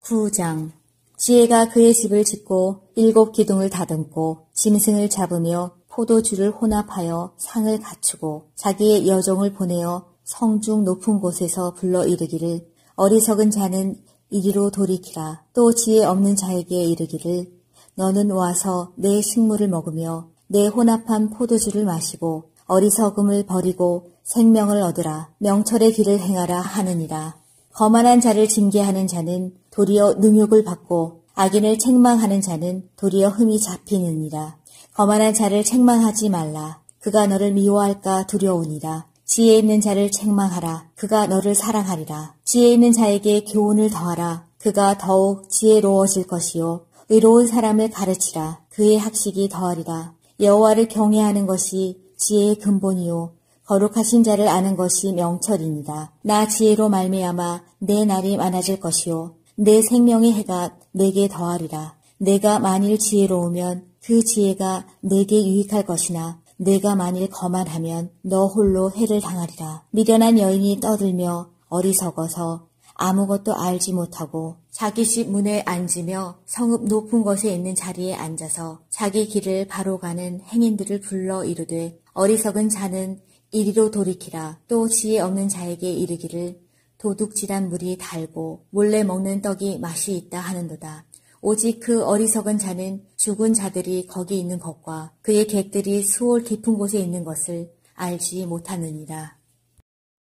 9장. 지혜가 그의 집을 짓고 7 기둥을 다듬고 짐승을 잡으며 포도주를 혼합하여 상을 갖추고 자기의 여종을 보내어 성중 높은 곳에서 불러 이르기를 어리석은 자는 이리로 돌이키라. 또 지혜 없는 자에게 이르기를 너는 와서 내 식물을 먹으며 내 혼합한 포도주를 마시고 어리석음을 버리고 생명을 얻으라. 명철의 길을 행하라 하느니라. 거만한 자를 징계하는 자는 도리어 능욕을 받고 악인을 책망하는 자는 도리어 흠이 잡히느니라. 거만한 자를 책망하지 말라. 그가 너를 미워할까 두려우니라. 지혜 있는 자를 책망하라. 그가 너를 사랑하리라. 지혜 있는 자에게 교훈을 더하라. 그가 더욱 지혜로워질 것이요. 의로운 사람을 가르치라. 그의 학식이 더하리라. 여호와를 경외하는 것이 지혜의 근본이요. 거룩하신 자를 아는 것이 명철입니다. 나 지혜로 말미암아 내 날이 많아질 것이요. 내 생명의 해가 내게 더하리라. 내가 만일 지혜로우면 그 지혜가 내게 유익할 것이나 내가 만일 거만하면 너 홀로 해를 당하리라. 미련한 여인이 떠들며 어리석어서 아무것도 알지 못하고 자기 집 문에 앉으며 성읍 높은 곳에 있는 자리에 앉아서 자기 길을 바로 가는 행인들을 불러 이르되 어리석은 자는 이리로 돌이키라. 또 지혜 없는 자에게 이르기를 도둑질한 물이 달고 몰래 먹는 떡이 맛이 있다 하는도다. 오직 그 어리석은 자는 죽은 자들이 거기 있는 것과 그의 객들이 수월 깊은 곳에 있는 것을 알지 못하느니라.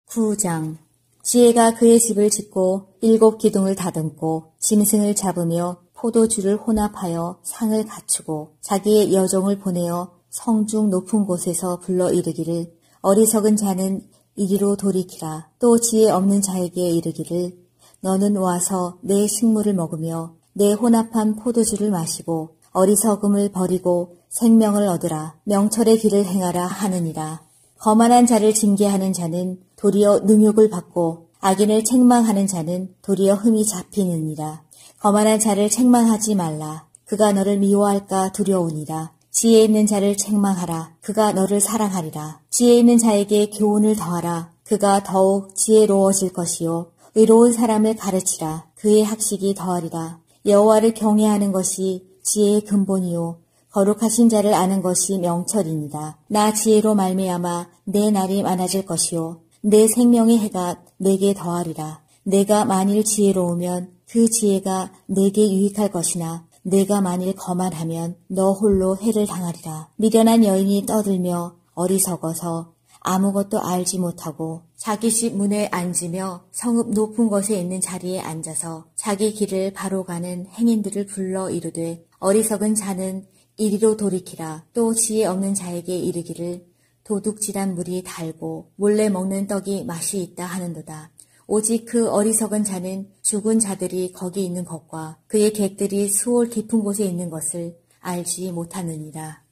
9장. 지혜가 그의 집을 짓고 7 기둥을 다듬고 짐승을 잡으며 포도주를 혼합하여 상을 갖추고 자기의 여종을 보내어 성중 높은 곳에서 불러 이르기를 어리석은 자는 이리로 돌이키라. 또 지혜 없는 자에게 이르기를 너는 와서 내 식물을 먹으며 내 혼합한 포도주를 마시고 어리석음을 버리고 생명을 얻으라. 명철의 길을 행하라 하느니라. 거만한 자를 징계하는 자는 도리어 능욕을 받고 악인을 책망하는 자는 도리어 흠이 잡히느니라. 거만한 자를 책망하지 말라. 그가 너를 미워할까 두려우니라. 지혜 있는 자를 책망하라. 그가 너를 사랑하리라. 지혜 있는 자에게 교훈을 더하라. 그가 더욱 지혜로워질 것이요. 의로운 사람을 가르치라. 그의 학식이 더하리라. 여호와를 경외하는 것이 지혜의 근본이요. 거룩하신 자를 아는 것이 명철입니다. 나 지혜로 말미암아 내 날이 많아질 것이요. 내 생명의 해가 내게 더하리라. 내가 만일 지혜로우면 그 지혜가 내게 유익할 것이나 내가 만일 거만하면 너 홀로 해를 당하리라. 미련한 여인이 떠들며 어리석어서 아무것도 알지 못하고 자기 집 문에 앉으며 성읍 높은 곳에 있는 자리에 앉아서 자기 길을 바로 가는 행인들을 불러 이르되 어리석은 자는 이리로 돌이키라. 또 지혜 없는 자에게 이르기를 도둑질한 물이 달고 몰래 먹는 떡이 맛이 있다 하는도다. 오직 그 어리석은 자는 죽은 자들이 거기 있는 것과 그의 객들이 수월 깊은 곳에 있는 것을 알지 못하느니라.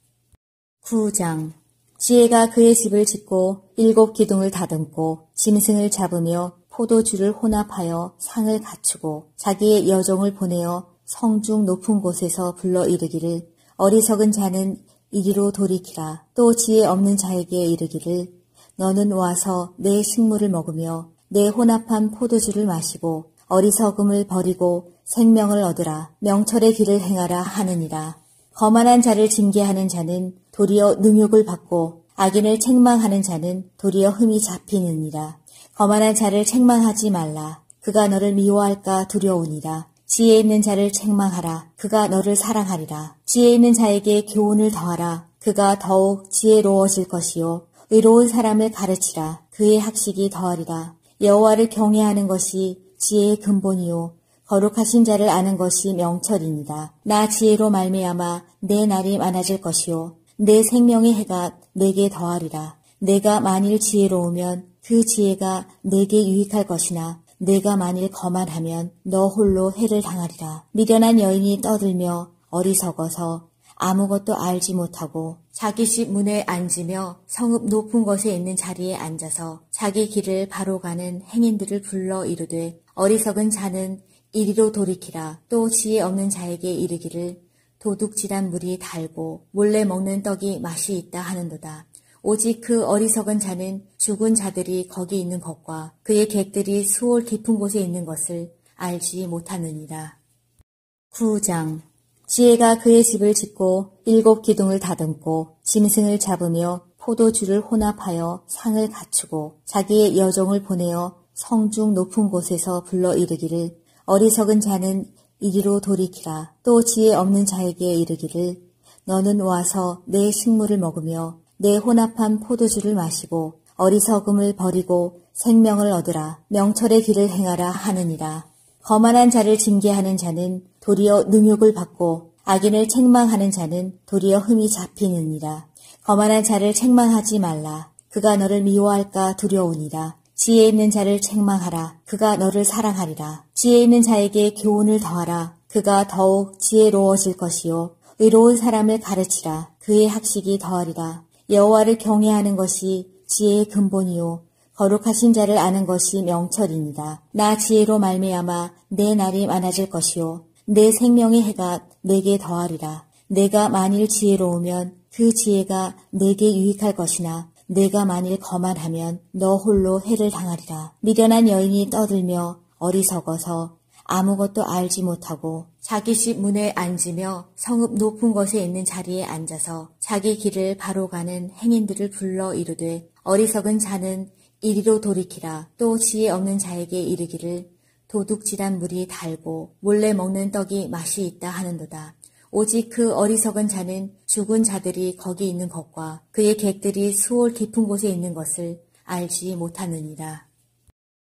9장. 지혜가 그의 집을 짓고 7 기둥을 다듬고 짐승을 잡으며 포도주를 혼합하여 상을 갖추고 자기의 여종을 보내어 성중 높은 곳에서 불러 이르기를 어리석은 자는 이리로 돌이키라. 또 지혜 없는 자에게 이르기를 너는 와서 내 식물을 먹으며 내 혼합한 포도주를 마시고 어리석음을 버리고 생명을 얻으라. 명철의 길을 행하라 하느니라. 거만한 자를 징계하는 자는 도리어 능욕을 받고 악인을 책망하는 자는 도리어 흠이 잡히느니라. 거만한 자를 책망하지 말라. 그가 너를 미워할까 두려우니라. 지혜 있는 자를 책망하라. 그가 너를 사랑하리라. 지혜 있는 자에게 교훈을 더하라. 그가 더욱 지혜로워질 것이요. 의로운 사람을 가르치라. 그의 학식이 더하리라. 여호와를 경외하는 것이 지혜의 근본이요. 거룩하신 자를 아는 것이 명철입니다. 나 지혜로 말미암아 내 날이 많아질 것이요. 내 생명의 해가 내게 더하리라. 내가 만일 지혜로우면 그 지혜가 내게 유익할 것이나 내가 만일 거만하면 너 홀로 해를 당하리라. 미련한 여인이 떠들며 어리석어서 아무것도 알지 못하고 자기 집 문에 앉으며 성읍 높은 곳에 있는 자리에 앉아서 자기 길을 바로 가는 행인들을 불러 이르되 어리석은 자는 이리로 돌이키라. 또 지혜 없는 자에게 이르기를 도둑질한 물이 달고 몰래 먹는 떡이 맛이 있다 하는도다. 오직 그 어리석은 자는 죽은 자들이 거기 있는 것과 그의 객들이 수월 깊은 곳에 있는 것을 알지 못하느니라. 9장. 지혜가 그의 집을 짓고 7 기둥을 다듬고 짐승을 잡으며 포도주를 혼합하여 상을 갖추고 자기의 여종을 보내어 성중 높은 곳에서 불러 이르기를 어리석은 자는 이리로 돌이키라. 또 지혜 없는 자에게 이르기를 너는 와서 내 식물을 먹으며 내 혼합한 포도주를 마시고 어리석음을 버리고 생명을 얻으라. 명철의 길을 행하라 하느니라. 거만한 자를 징계하는 자는 도리어 능욕을 받고 악인을 책망하는 자는 도리어 흠이 잡히느니라. 거만한 자를 책망하지 말라. 그가 너를 미워할까 두려우니라. 지혜 있는 자를 책망하라. 그가 너를 사랑하리라. 지혜 있는 자에게 교훈을 더하라. 그가 더욱 지혜로워질 것이요. 의로운 사람을 가르치라. 그의 학식이 더하리라. 여호와를 경외하는 것이 지혜의 근본이요. 거룩하신 자를 아는 것이 명철이니라. 나 지혜로 말미암아 내 날이 많아질 것이요. 내 생명의 해가 내게 더하리라. 내가 만일 지혜로우면 그 지혜가 내게 유익할 것이나 내가 만일 거만하면 너 홀로 해를 당하리라. 미련한 여인이 떠들며 어리석어서 아무것도 알지 못하고 자기 집 문에 앉으며 성읍 높은 곳에 있는 자리에 앉아서 자기 길을 바로 가는 행인들을 불러 이르되 어리석은 자는 이리로 돌이키라. 또 지혜 없는 자에게 이르기를 도둑질한 물이 달고 몰래 먹는 떡이 맛이 있다 하는도다. 오직 그 어리석은 자는 죽은 자들이 거기 있는 것과 그의 객들이 수월 깊은 곳에 있는 것을 알지 못하느니라.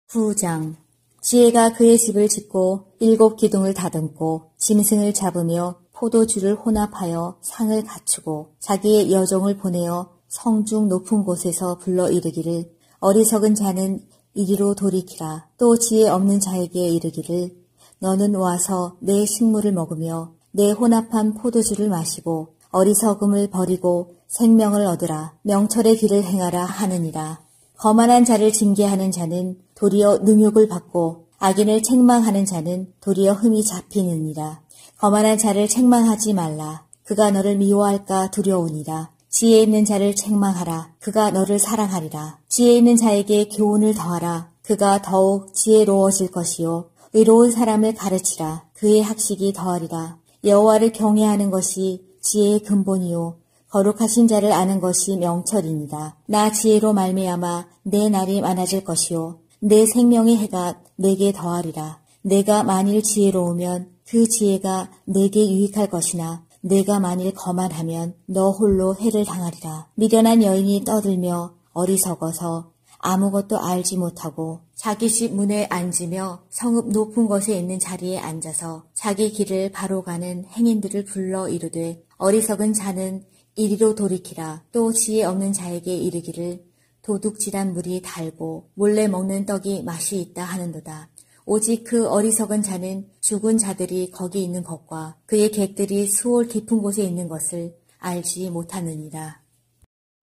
9장. 지혜가 그의 집을 짓고 7 기둥을 다듬고 짐승을 잡으며 포도주를 혼합하여 상을 갖추고 자기의 여종을 보내어 성중 높은 곳에서 불러 이르기를 어리석은 자는 이리로 돌이키라. 또 지혜 없는 자에게 이르기를 너는 와서 내 식물을 먹으며 내 혼합한 포도주를 마시고 어리석음을 버리고 생명을 얻으라. 명철의 길을 행하라 하느니라. 거만한 자를 징계하는 자는 도리어 능욕을 받고 악인을 책망하는 자는 도리어 흠이 잡히느니라. 거만한 자를 책망하지 말라. 그가 너를 미워할까 두려우니라. 지혜 있는 자를 책망하라. 그가 너를 사랑하리라. 지혜 있는 자에게 교훈을 더하라. 그가 더욱 지혜로워질 것이요. 의로운 사람을 가르치라. 그의 학식이 더하리라. 여호와를 경외하는 것이 지혜의 근본이요. 거룩하신 자를 아는 것이 명철이니라. 나 지혜로 말미암아 내 날이 많아질 것이요. 내 생명의 해가 내게 더하리라. 내가 만일 지혜로우면 그 지혜가 내게 유익할 것이나 내가 만일 거만하면 너 홀로 해를 당하리라. 미련한 여인이 떠들며 어리석어서 아무것도 알지 못하고 자기 집 문에 앉으며 성읍 높은 곳에 있는 자리에 앉아서 자기 길을 바로 가는 행인들을 불러 이르되 어리석은 자는 이리로 돌이키라. 또 지혜 없는 자에게 이르기를 도둑질한 물이 달고 몰래 먹는 떡이 맛이 있다 하는도다. 오직 그 어리석은 자는 죽은 자들이 거기 있는 것과 그의 객들이 수월 깊은 곳에 있는 것을 알지 못하느니라.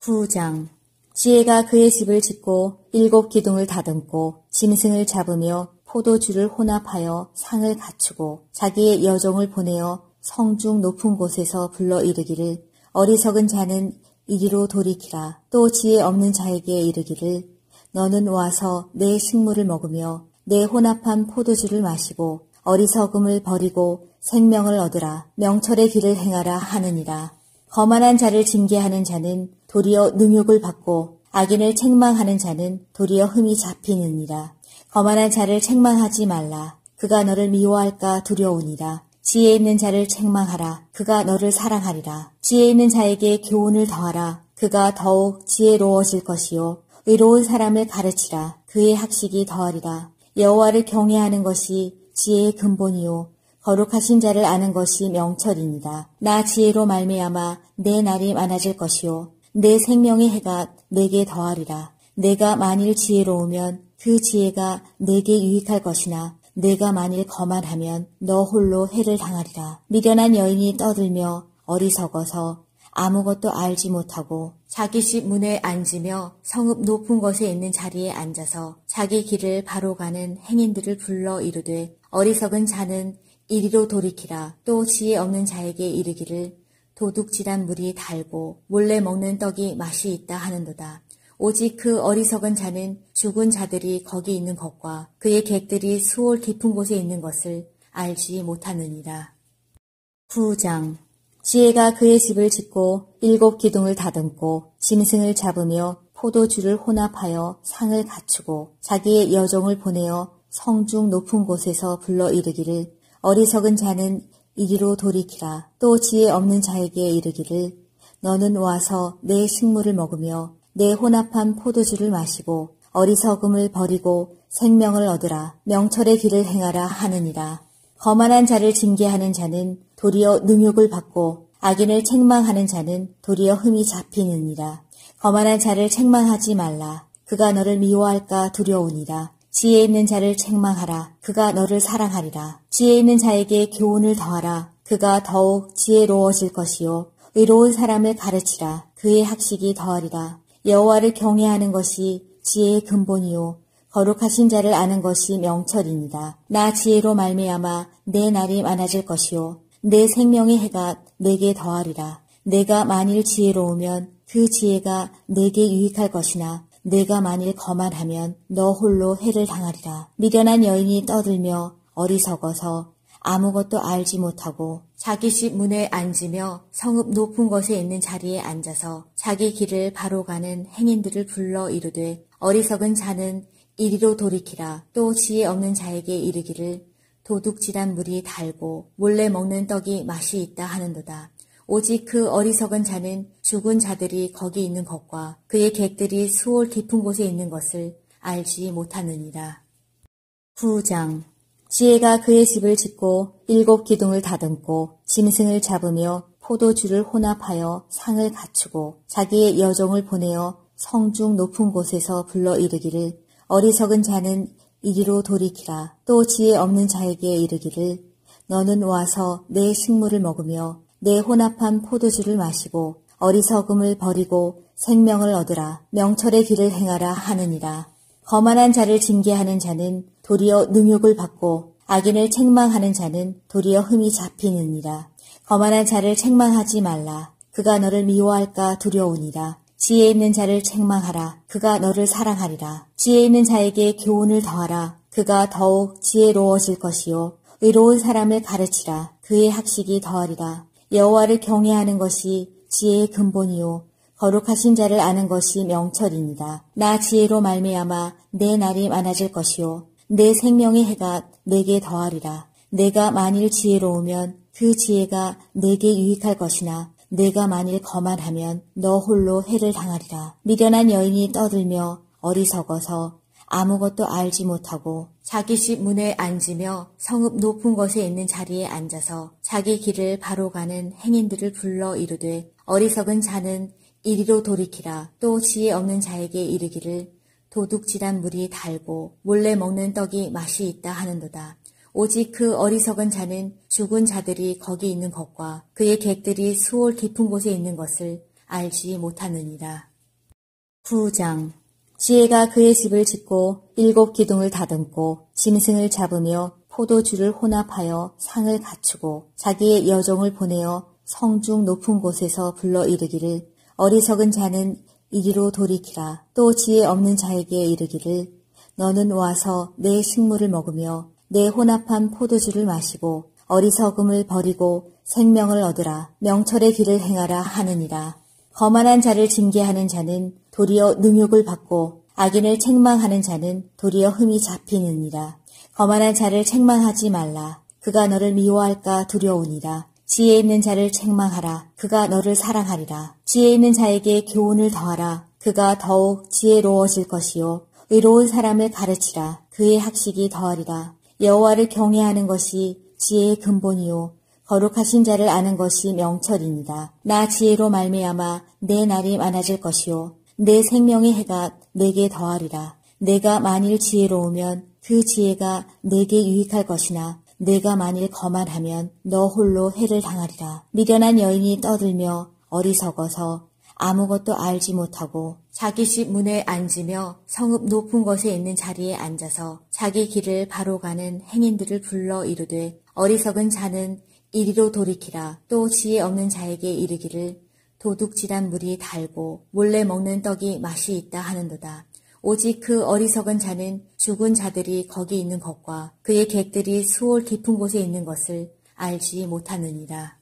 9장. 지혜가 그의 집을 짓고 7 기둥을 다듬고 짐승을 잡으며 포도주를 혼합하여 상을 갖추고 자기의 여종을 보내어 성중 높은 곳에서 불러 이르기를 어리석은 자는 이리로 돌이키라. 또 지혜 없는 자에게 이르기를 너는 와서 내 식물을 먹으며 내 혼합한 포도주를 마시고 어리석음을 버리고 생명을 얻으라. 명철의 길을 행하라 하느니라. 거만한 자를 징계하는 자는 도리어 능욕을 받고 악인을 책망하는 자는 도리어 흠이 잡히느니라. 거만한 자를 책망하지 말라. 그가 너를 미워할까 두려우니라. 지혜 있는 자를 책망하라. 그가 너를 사랑하리라. 지혜 있는 자에게 교훈을 더하라. 그가 더욱 지혜로워질 것이요. 의로운 사람을 가르치라. 그의 학식이 더하리라. 여호와를 경외하는 것이 지혜의 근본이요. 거룩하신 자를 아는 것이 명철이니라. 나 지혜로 말미암아 내 날이 많아질 것이요. 내 생명의 해가 내게 더하리라. 내가 만일 지혜로우면 그 지혜가 내게 유익할 것이나 내가 만일 거만하면 너 홀로 해를 당하리라. 미련한 여인이 떠들며 어리석어서 아무것도 알지 못하고 자기 집 문에 앉으며 성읍 높은 곳에 있는 자리에 앉아서 자기 길을 바로 가는 행인들을 불러 이르되 어리석은 자는 이리로 돌이키라. 또 지혜 없는 자에게 이르기를 도둑질한 물이 달고 몰래 먹는 떡이 맛이 있다 하는도다. 오직 그 어리석은 자는 죽은 자들이 거기 있는 것과 그의 객들이 수월 깊은 곳에 있는 것을 알지 못하느니라. 9장. 지혜가 그의 집을 짓고 7 기둥을 다듬고 짐승을 잡으며 포도주를 혼합하여 상을 갖추고 자기의 여종을 보내어 성중 높은 곳에서 불러 이르기를 어리석은 자는 이리로 돌이키라. 또 지혜 없는 자에게 이르기를 너는 와서 내 식물을 먹으며 내 혼합한 포도주를 마시고 어리석음을 버리고 생명을 얻으라. 명철의 길을 행하라 하느니라. 거만한 자를 징계하는 자는 도리어 능욕을 받고 악인을 책망하는 자는 도리어 흠이 잡히느니라. 거만한 자를 책망하지 말라. 그가 너를 미워할까 두려우니라. 지혜 있는 자를 책망하라. 그가 너를 사랑하리라. 지혜 있는 자에게 교훈을 더하라. 그가 더욱 지혜로워질 것이요. 의로운 사람을 가르치라. 그의 학식이 더하리라. 여호와를 경외하는 것이 지혜의 근본이요. 거룩하신 자를 아는 것이 명철이니라. 나 지혜로 말미암아 내 날이 많아질 것이요. 내 생명의 해가 내게 더하리라. 내가 만일 지혜로우면 그 지혜가 내게 유익할 것이나 내가 만일 거만하면 너 홀로 해를 당하리라. 미련한 여인이 떠들며 어리석어서 아무것도 알지 못하고 자기 집 문에 앉으며 성읍 높은 곳에 있는 자리에 앉아서 자기 길을 바로 가는 행인들을 불러 이르되 어리석은 자는 이리로 돌이키라. 또 지혜 없는 자에게 이르기를 도둑질한 물이 달고 몰래 먹는 떡이 맛이 있다 하는도다. 오직 그 어리석은 자는 죽은 자들이 거기 있는 것과 그의 객들이 수월 깊은 곳에 있는 것을 알지 못하느니라. 9장. 지혜가 그의 집을 짓고 7 기둥을 다듬고 짐승을 잡으며 포도주를 혼합하여 상을 갖추고 자기의 여종을 보내어 성중 높은 곳에서 불러 이르기를 어리석은 자는 이리로 돌이키라. 또 지혜 없는 자에게 이르기를 너는 와서 내 식물을 먹으며 내 혼합한 포도주를 마시고 어리석음을 버리고 생명을 얻으라. 명철의 길을 행하라 하느니라. 거만한 자를 징계하는 자는 도리어 능욕을 받고 악인을 책망하는 자는 도리어 흠이 잡히느니라. 거만한 자를 책망하지 말라. 그가 너를 미워할까 두려우니라. 지혜 있는 자를 책망하라. 그가 너를 사랑하리라. 지혜 있는 자에게 교훈을 더하라. 그가 더욱 지혜로워질 것이요. 의로운 사람을 가르치라. 그의 학식이 더하리라. 여호와를 경외하는 것이 지혜의 근본이요. 거룩하신 자를 아는 것이 명철이니라. 나 지혜로 말미암아 내 날이 많아질 것이요. 내 생명의 해가 내게 더하리라. 내가 만일 지혜로우면 그 지혜가 내게 유익할 것이나 내가 만일 거만하면 너 홀로 해를 당하리라. 미련한 여인이 떠들며 어리석어서 아무것도 알지 못하고 자기 집 문에 앉으며 성읍 높은 곳에 있는 자리에 앉아서 자기 길을 바로 가는 행인들을 불러 이르되 어리석은 자는 이리로 돌이키라. 또 지혜 없는 자에게 이르기를 도둑질한 물이 달고 몰래 먹는 떡이 맛이 있다 하는도다. 오직 그 어리석은 자는 죽은 자들이 거기 있는 것과 그의 객들이 수월 깊은 곳에 있는 것을 알지 못하느니라. 9장. 지혜가 그의 집을 짓고 7 기둥을 다듬고 짐승을 잡으며 포도주를 혼합하여 상을 갖추고 자기의 여종을 보내어 성중 높은 곳에서 불러 이르기를 어리석은 자는 이리로 돌이키라. 또 지혜 없는 자에게 이르기를 너는 와서 내 식물을 먹으며 내 혼합한 포도주를 마시고 어리석음을 버리고 생명을 얻으라. 명철의 길을 행하라 하느니라. 거만한 자를 징계하는 자는 도리어 능욕을 받고 악인을 책망하는 자는 도리어 흠이 잡히느니라. 거만한 자를 책망하지 말라. 그가 너를 미워할까 두려우니라. 지혜 있는 자를 책망하라. 그가 너를 사랑하리라. 지혜 있는 자에게 교훈을 더하라. 그가 더욱 지혜로워질 것이요. 의로운 사람을 가르치라. 그의 학식이 더하리라. 여호와를 경외하는 것이 지혜의 근본이요. 거룩하신 자를 아는 것이 명철이니라. 나 지혜로 말미암아 내 날이 많아질 것이요. 내 생명의 해가 내게 더하리라. 내가 만일 지혜로우면 그 지혜가 내게 유익할 것이나 내가 만일 거만하면 너 홀로 해를 당하리라. 미련한 여인이 떠들며 어리석어서 아무것도 알지 못하고 자기 집 문에 앉으며 성읍 높은 곳에 있는 자리에 앉아서 자기 길을 바로 가는 행인들을 불러 이르되 어리석은 자는 이리로 돌이키라. 또 지혜 없는 자에게 이르기를 도둑질한 물이 달고 몰래 먹는 떡이 맛이 있다 하는도다. 오직 그 어리석은 자는 죽은 자들이 거기 있는 것과 그의 객들이 수월 깊은 곳에 있는 것을 알지 못하느니라.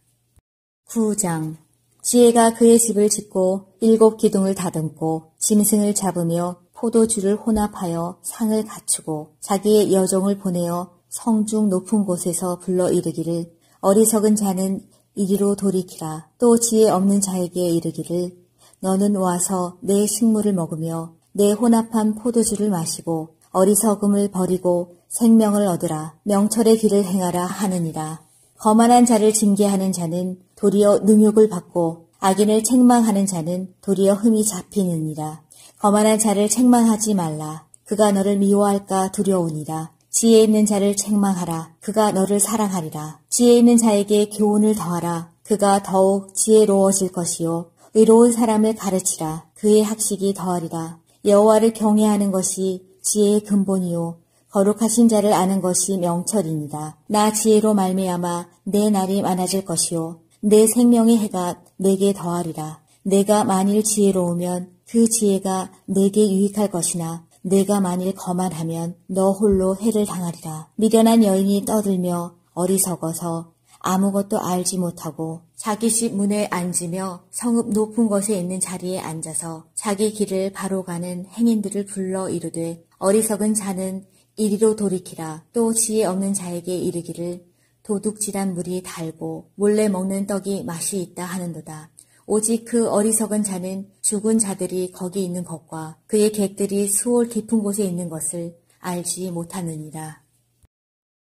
9장. 지혜가 그의 집을 짓고 7 기둥을 다듬고 짐승을 잡으며 포도주를 혼합하여 상을 갖추고 자기의 여종을 보내어 성중 높은 곳에서 불러 이르기를 어리석은 자는 이리로 돌이키라. 또 지혜 없는 자에게 이르기를 너는 와서 내 식물을 먹으며 내 혼합한 포도주를 마시고 어리석음을 버리고 생명을 얻으라. 명철의 길을 행하라 하느니라. 거만한 자를 징계하는 자는 도리어 능욕을 받고 악인을 책망하는 자는 도리어 흠이 잡히느니라. 거만한 자를 책망하지 말라. 그가 너를 미워할까 두려우니라. 지혜 있는 자를 책망하라. 그가 너를 사랑하리라. 지혜 있는 자에게 교훈을 더하라. 그가 더욱 지혜로워질 것이요. 의로운 사람을 가르치라. 그의 학식이 더하리라. 여호와를 경외하는 것이 지혜의 근본이요 거룩하신 자를 아는 것이 명철입니다. 나 지혜로 말미암아 내 날이 많아질 것이요 내 생명의 해가 내게 더하리라. 내가 만일 지혜로우면 그 지혜가 내게 유익할 것이나 내가 만일 거만하면 너 홀로 해를 당하리라. 미련한 여인이 떠들며 어리석어서 아무것도 알지 못하고 자기 집 문에 앉으며 성읍 높은 곳에 있는 자리에 앉아서 자기 길을 바로 가는 행인들을 불러 이르되 어리석은 자는 이리로 돌이키라. 또 지혜 없는 자에게 이르기를 도둑질한 물이 달고 몰래 먹는 떡이 맛이 있다 하는도다. 오직 그 어리석은 자는 죽은 자들이 거기 있는 것과 그의 객들이 수월 깊은 곳에 있는 것을 알지 못하느니라.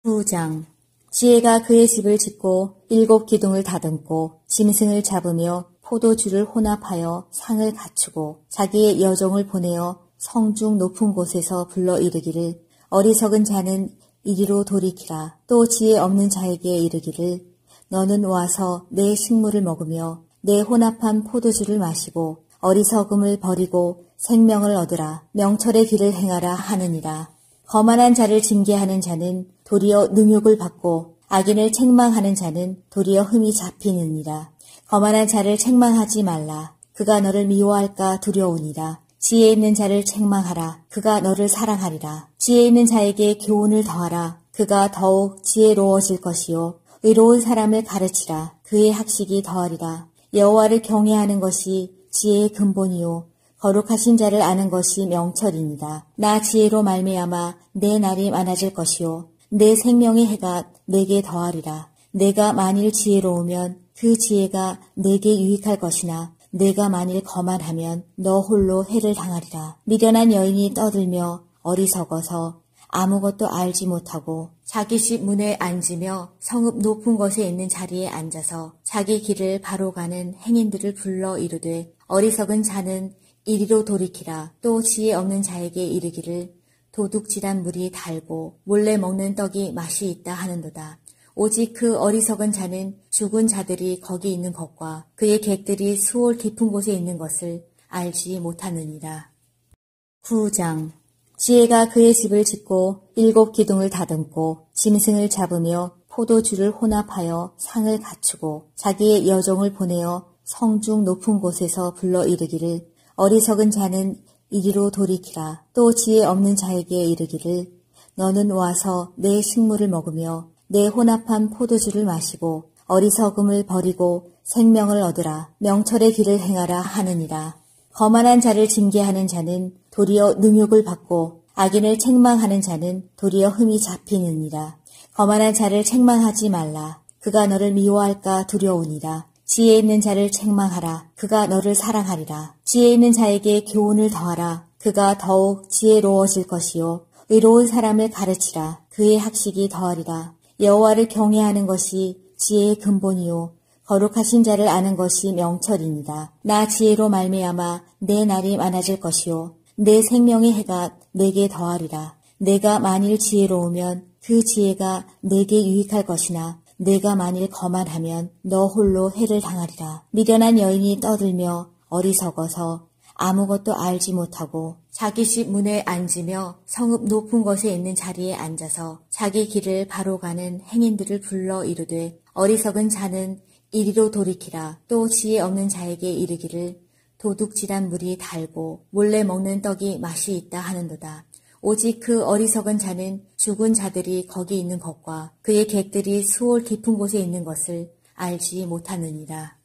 9장. 지혜가 그의 집을 짓고 7 기둥을 다듬고 짐승을 잡으며 포도주를 혼합하여 상을 갖추고 자기의 여종을 보내어 성중 높은 곳에서 불러 이르기를 어리석은 자는 이리로 돌이키라. 또 지혜 없는 자에게 이르기를 너는 와서 내 식물을 먹으며 내 혼합한 포도주를 마시고 어리석음을 버리고 생명을 얻으라. 명철의 길을 행하라 하느니라. 거만한 자를 징계하는 자는 도리어 능욕을 받고 악인을 책망하는 자는 도리어 흠이 잡히느니라. 거만한 자를 책망하지 말라. 그가 너를 미워할까 두려우니라. 지혜 있는 자를 책망하라. 그가 너를 사랑하리라. 지혜 있는 자에게 교훈을 더하라. 그가 더욱 지혜로워질 것이요 의로운 사람을 가르치라. 그의 학식이 더하리라. 여호와를 경외하는 것이 지혜의 근본이요 거룩하신 자를 아는 것이 명철입니다. 나 지혜로 말미암아 내 날이 많아질 것이요 내 생명의 해가 내게 더하리라. 내가 만일 지혜로우면 그 지혜가 내게 유익할 것이나 내가 만일 거만하면 너 홀로 해를 당하리라. 미련한 여인이 떠들며 어리석어서 아무것도 알지 못하고 자기 집 문에 앉으며 성읍 높은 곳에 있는 자리에 앉아서 자기 길을 바로 가는 행인들을 불러 이르되 어리석은 자는 이리로 돌이키라. 또 지혜 없는 자에게 이르기를 도둑질한 물이 달고 몰래 먹는 떡이 맛이 있다 하는도다. 오직 그 어리석은 자는 죽은 자들이 거기 있는 것과 그의 객들이 수월 깊은 곳에 있는 것을 알지 못하느니라. 9장. 지혜가 그의 집을 짓고 7 기둥을 다듬고 짐승을 잡으며 포도주를 혼합하여 상을 갖추고 자기의 여종을 보내어 성중 높은 곳에서 불러 이르기를 어리석은 자는 이리로 돌이키라. 또 지혜 없는 자에게 이르기를 너는 와서 내 식물을 먹으며 내 혼합한 포도주를 마시고 어리석음을 버리고 생명을 얻으라. 명철의 길을 행하라 하느니라. 거만한 자를 징계하는 자는 도리어 능욕을 받고 악인을 책망하는 자는 도리어 흠이 잡히느니라. 거만한 자를 책망하지 말라. 그가 너를 미워할까 두려우니라. 지혜 있는 자를 책망하라. 그가 너를 사랑하리라. 지혜 있는 자에게 교훈을 더하라. 그가 더욱 지혜로워질 것이요 의로운 사람을 가르치라. 그의 학식이 더하리라. 여호와를 경외하는 것이 지혜의 근본이요 거룩하신 자를 아는 것이 명철입니다. 나 지혜로 말미암아 내 날이 많아질 것이요 내 생명의 해가 내게 더하리라. 내가 만일 지혜로우면 그 지혜가 내게 유익할 것이나 내가 만일 거만하면 너 홀로 해를 당하리라. 미련한 여인이 떠들며 어리석어서 아무것도 알지 못하고 자기 집 문에 앉으며 성읍 높은 곳에 있는 자리에 앉아서 자기 길을 바로 가는 행인들을 불러 이르되 어리석은 자는 이리로 돌이키라. 또 지혜 없는 자에게 이르기를 도둑질한 물이 달고 몰래 먹는 떡이 맛이 있다 하는도다. 오직 그 어리석은 자는 죽은 자들이 거기 있는 것과 그의 객들이 수월 깊은 곳에 있는 것을 알지 못하느니라.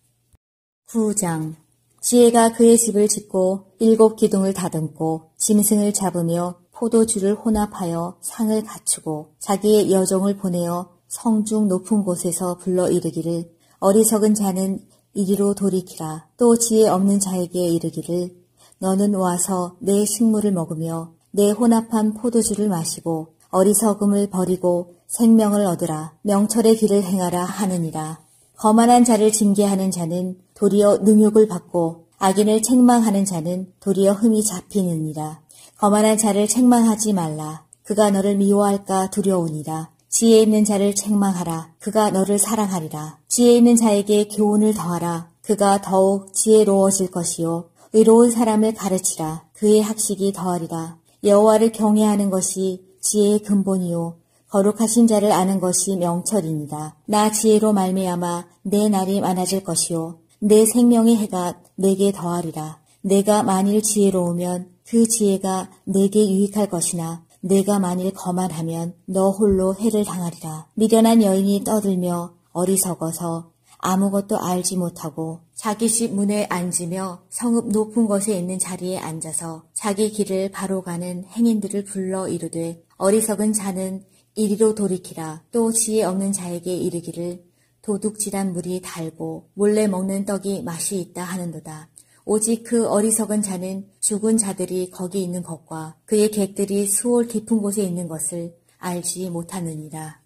9장. 지혜가 그의 집을 짓고 7 기둥을 다듬고 짐승을 잡으며 포도주를 혼합하여 상을 갖추고 자기의 여종을 보내어 성중 높은 곳에서 불러 이르기를 어리석은 자는 이리로 돌이키라. 또 지혜 없는 자에게 이르기를 너는 와서 내 식물을 먹으며 내 혼합한 포도주를 마시고 어리석음을 버리고 생명을 얻으라. 명철의 길을 행하라 하느니라. 거만한 자를 징계하는 자는 도리어 능욕을 받고 악인을 책망하는 자는 도리어 흠이 잡히느니라. 거만한 자를 책망하지 말라. 그가 너를 미워할까 두려우니라. 지혜 있는 자를 책망하라. 그가 너를 사랑하리라. 지혜 있는 자에게 교훈을 더하라. 그가 더욱 지혜로워질 것이요. 의로운 사람을 가르치라. 그의 학식이 더하리라. 여호와를 경외하는 것이 지혜의 근본이요. 거룩하신 자를 아는 것이 명철이니라. 나 지혜로 말미암아 내 날이 많아질 것이요. 내 생명의 해가 내게 더하리라. 내가 만일 지혜로우면 그 지혜가 내게 유익할 것이나 내가 만일 거만하면 너 홀로 해를 당하리라. 미련한 여인이 떠들며 어리석어서 아무것도 알지 못하고 자기 집 문에 앉으며 성읍 높은 곳에 있는 자리에 앉아서 자기 길을 바로 가는 행인들을 불러 이르되 어리석은 자는 이리로 돌이키라. 또 지혜 없는 자에게 이르기를 도둑질한 물이 달고 몰래 먹는 떡이 맛이 있다 하는도다. 오직 그 어리석은 자는 죽은 자들이 거기 있는 것과 그의 객들이 수월 깊은 곳에 있는 것을 알지 못하느니라.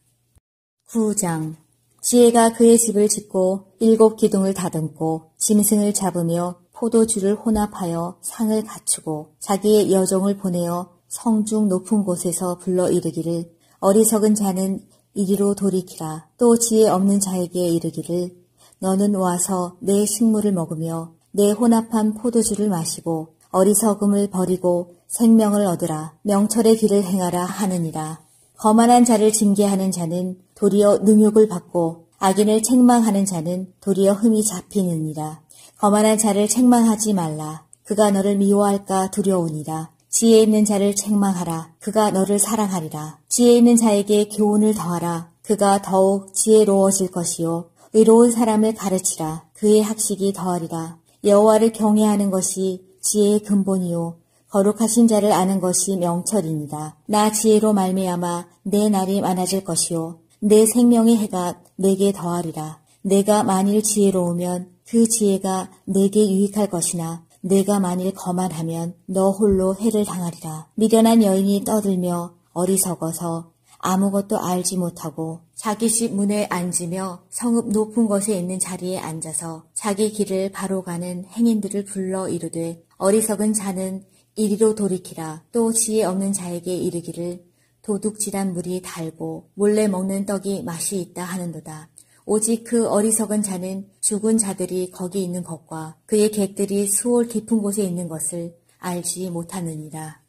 9장. 지혜가 그의 집을 짓고 7 기둥을 다듬고 짐승을 잡으며 포도주를 혼합하여 상을 갖추고 자기의 여종을 보내어 성중 높은 곳에서 불러 이르기를 어리석은 자는 이리로 돌이키라. 또 지혜 없는 자에게 이르기를 너는 와서 내 식물을 먹으며 내 혼합한 포도주를 마시고 어리석음을 버리고 생명을 얻으라. 명철의 길을 행하라 하느니라. 거만한 자를 징계하는 자는 도리어 능욕을 받고 악인을 책망하는 자는 도리어 흠이 잡히느니라. 거만한 자를 책망하지 말라. 그가 너를 미워할까 두려우니라. 지혜 있는 자를 책망하라. 그가 너를 사랑하리라. 지혜 있는 자에게 교훈을 더하라. 그가 더욱 지혜로워질 것이요. 의로운 사람을 가르치라. 그의 학식이 더하리라. 여호와를 경외하는 것이 지혜의 근본이요. 거룩하신 자를 아는 것이 명철이니라. 나 지혜로 말미암아 내 날이 많아질 것이요. 내 생명의 해가 내게 더하리라. 내가 만일 지혜로우면 그 지혜가 내게 유익할 것이나 내가 만일 거만하면 너 홀로 해를 당하리라. 미련한 여인이 떠들며 어리석어서 아무것도 알지 못하고 자기 집 문에 앉으며 성읍 높은 곳에 있는 자리에 앉아서 자기 길을 바로 가는 행인들을 불러 이르되 어리석은 자는 이리로 돌이키라. 또 지혜 없는 자에게 이르기를 도둑질한 물이 달고 몰래 먹는 떡이 맛이 있다 하는도다. 오직 그 어리석은 자는 죽은 자들이 거기 있는 것과 그의 객들이 수월 깊은 곳에 있는 것을 알지 못하느니라.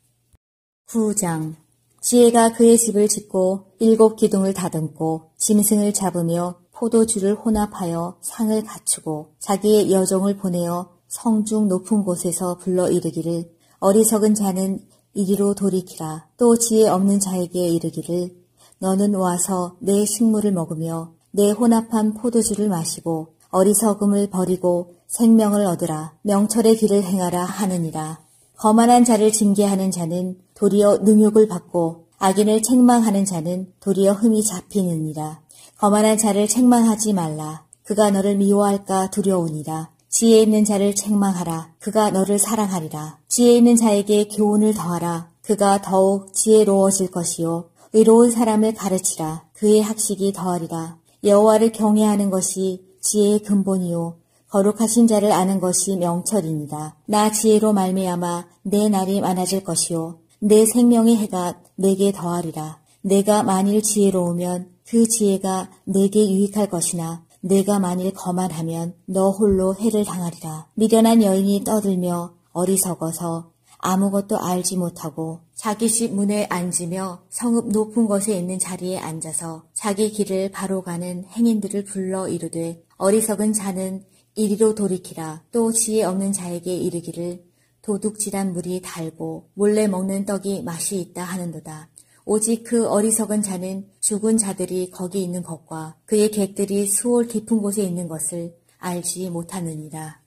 9장. 지혜가 그의 집을 짓고 7 기둥을 다듬고 짐승을 잡으며 포도주를 혼합하여 상을 갖추고 자기의 여종을 보내어 성중 높은 곳에서 불러 이르기를 어리석은 자는 이리로 돌이키라. 또 지혜 없는 자에게 이르기를 너는 와서 내 식물을 먹으며 내 혼합한 포도주를 마시고 어리석음을 버리고 생명을 얻으라. 명철의 길을 행하라 하느니라. 거만한 자를 징계하는 자는 도리어 능욕을 받고 악인을 책망하는 자는 도리어 흠이 잡히느니라. 거만한 자를 책망하지 말라. 그가 너를 미워할까 두려우니라. 지혜 있는 자를 책망하라. 그가 너를 사랑하리라. 지혜 있는 자에게 교훈을 더하라. 그가 더욱 지혜로워질 것이요. 의로운 사람을 가르치라. 그의 학식이 더하리라. 여호와를 경외하는 것이 지혜의 근본이요. 거룩하신 자를 아는 것이 명철이니라. 나 지혜로 말미암아 내 날이 많아질 것이요. 내 생명의 해가 내게 더하리라. 내가 만일 지혜로우면 그 지혜가 내게 유익할 것이나 내가 만일 거만하면 너 홀로 해를 당하리라. 미련한 여인이 떠들며 어리석어서 아무것도 알지 못하고 자기 집 문에 앉으며 성읍 높은 곳에 있는 자리에 앉아서 자기 길을 바로 가는 행인들을 불러 이르되 어리석은 자는 이리로 돌이키라. 또 지혜 없는 자에게 이르기를 도둑질한 물이 달고 몰래 먹는 떡이 맛이 있다 하는도다. 오직 그 어리석은 자는 죽은 자들이 거기 있는 것과 그의 객들이 수월 깊은 곳에 있는 것을 알지 못하느니라.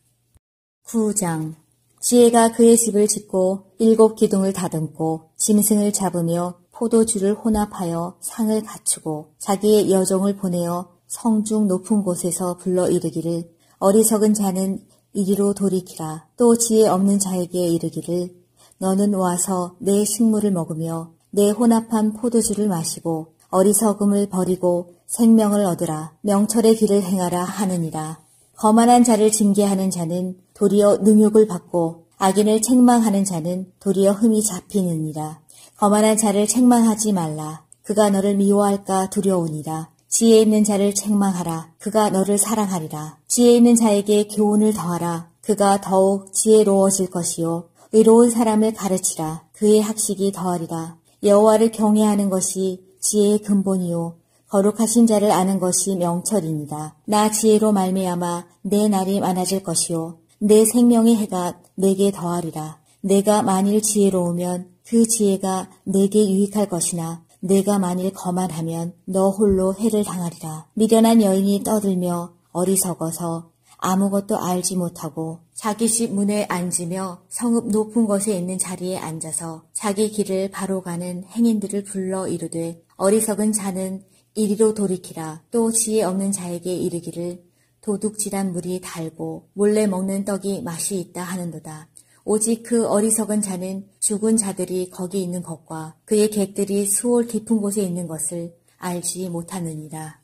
9장. 지혜가 그의 집을 짓고 7 기둥을 다듬고 짐승을 잡으며 포도주를 혼합하여 상을 갖추고 자기의 여종을 보내어 성중 높은 곳에서 불러 이르기를 어리석은 자는 이리로 돌이키라. 또 지혜 없는 자에게 이르기를 너는 와서 내 식물을 먹으며 내 혼합한 포도주를 마시고 어리석음을 버리고 생명을 얻으라. 명철의 길을 행하라 하느니라. 거만한 자를 징계하는 자는 도리어 능욕을 받고 악인을 책망하는 자는 도리어 흠이 잡히느니라. 거만한 자를 책망하지 말라. 그가 너를 미워할까 두려우니라. 지혜 있는 자를 책망하라. 그가 너를 사랑하리라. 지혜 있는 자에게 교훈을 더하라. 그가 더욱 지혜로워질 것이요. 의로운 사람을 가르치라. 그의 학식이 더하리라. 여호와를 경외하는 것이 지혜의 근본이요. 거룩하신 자를 아는 것이 명철이니라. 나 지혜로 말미암아 내 날이 많아질 것이요. 내 생명의 해가 내게 더하리라. 내가 만일 지혜로우면 그 지혜가 내게 유익할 것이나 내가 만일 거만하면 너 홀로 해를 당하리라. 미련한 여인이 떠들며 어리석어서 아무것도 알지 못하고 자기 집 문에 앉으며 성읍 높은 곳에 있는 자리에 앉아서 자기 길을 바로 가는 행인들을 불러 이르되 어리석은 자는 이리로 돌이키라. 또 지혜 없는 자에게 이르기를 도둑질한 물이 달고 몰래 먹는 떡이 맛이 있다 하는도다. 오직 그 어리석은 자는 죽은 자들이 거기 있는 것과 그의 객들이 수월 깊은 곳에 있는 것을 알지 못하느니라.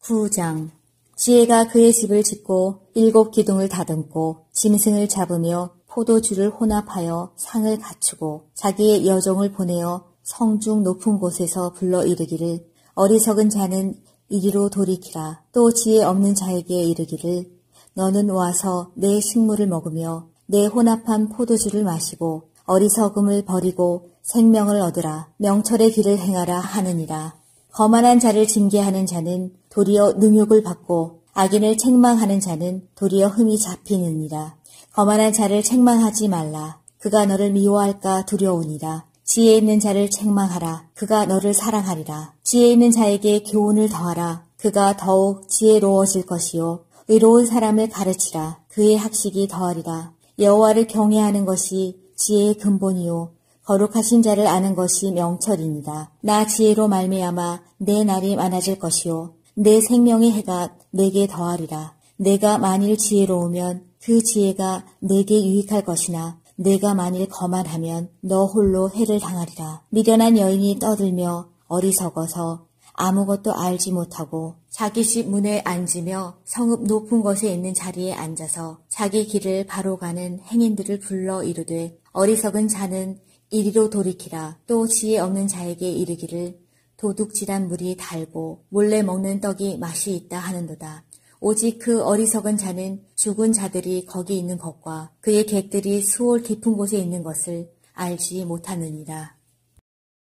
9장. 지혜가 그의 집을 짓고 7 기둥을 다듬고 짐승을 잡으며 포도주를 혼합하여 상을 갖추고 자기의 여종을 보내어 성중 높은 곳에서 불러 이르기를 어리석은 자는 이리로 돌이키라. 또 지혜 없는 자에게 이르기를 너는 와서 내 식물을 먹으며 내 혼합한 포도주를 마시고 어리석음을 버리고 생명을 얻으라. 명철의 길을 행하라 하느니라. 거만한 자를 징계하는 자는 도리어 능욕을 받고 악인을 책망하는 자는 도리어 흠이 잡히느니라. 거만한 자를 책망하지 말라. 그가 너를 미워할까 두려우니라. 지혜 있는 자를 책망하라. 그가 너를 사랑하리라. 지혜 있는 자에게 교훈을 더하라. 그가 더욱 지혜로워질 것이요. 의로운 사람을 가르치라. 그의 학식이 더하리라. 여호와를 경외하는 것이 지혜의 근본이요. 거룩하신 자를 아는 것이 명철이니라. 나 지혜로 말미암아 내 날이 많아질 것이요. 내 생명의 해가 내게 더하리라. 내가 만일 지혜로우면 그 지혜가 내게 유익할 것이나 내가 만일 거만하면 너 홀로 해를 당하리라. 미련한 여인이 떠들며 어리석어서 아무것도 알지 못하고 자기 집 문에 앉으며 성읍 높은 곳에 있는 자리에 앉아서 자기 길을 바로 가는 행인들을 불러 이르되 어리석은 자는 이리로 돌이키라. 또 지혜 없는 자에게 이르기를 도둑질한 물이 달고 몰래 먹는 떡이 맛이 있다 하는도다. 오직 그 어리석은 자는 죽은 자들이 거기 있는 것과 그의 객들이 수월 깊은 곳에 있는 것을 알지 못하느니라.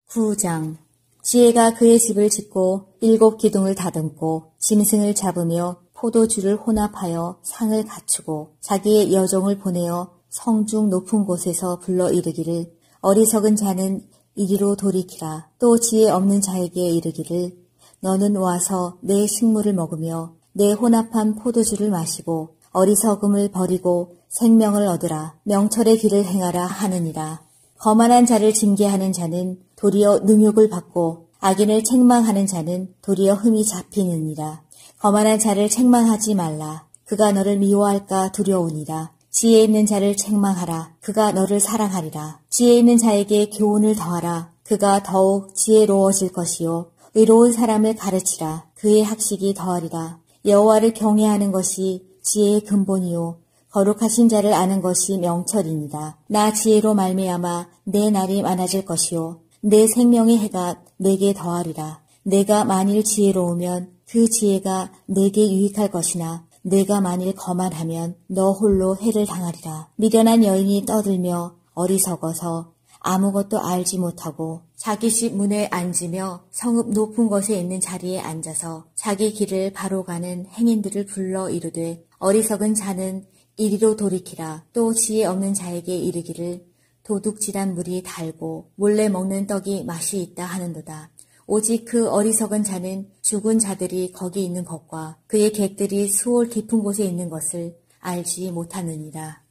9장. 지혜가 그의 집을 짓고 7 기둥을 다듬고 짐승을 잡으며 포도주를 혼합하여 상을 갖추고 자기의 여종을 보내어 성중 높은 곳에서 불러 이르기를 어리석은 자는 이리로 돌이키라. 또 지혜 없는 자에게 이르기를 너는 와서 내 식물을 먹으며 내 혼합한 포도주를 마시고 어리석음을 버리고 생명을 얻으라. 명철의 길을 행하라 하느니라. 거만한 자를 징계하는 자는 도리어 능욕을 받고 악인을 책망하는 자는 도리어 흠이 잡히느니라. 거만한 자를 책망하지 말라. 그가 너를 미워할까 두려우니라. 지혜 있는 자를 책망하라. 그가 너를 사랑하리라. 지혜 있는 자에게 교훈을 더하라. 그가 더욱 지혜로워질 것이요. 의로운 사람을 가르치라. 그의 학식이 더하리라. 여호와를 경외하는 것이 지혜의 근본이요. 거룩하신 자를 아는 것이 명철이니라. 나 지혜로 말미암아 내 날이 많아질 것이요. 내 생명의 해가 내게 더하리라. 내가 만일 지혜로우면 그 지혜가 내게 유익할 것이나 내가 만일 거만하면 너 홀로 해를 당하리라. 미련한 여인이 떠들며 어리석어서 아무것도 알지 못하고 자기 집 문에 앉으며 성읍 높은 곳에 있는 자리에 앉아서 자기 길을 바로 가는 행인들을 불러 이르되 어리석은 자는 이리로 돌이키라. 또 지혜 없는 자에게 이르기를 도둑질한 물이 달고 몰래 먹는 떡이 맛이 있다 하는도다. 오직 그 어리석은 자는 죽은 자들이 거기 있는 것과 그의 객들이 수월 깊은 곳에 있는 것을 알지 못하느니라.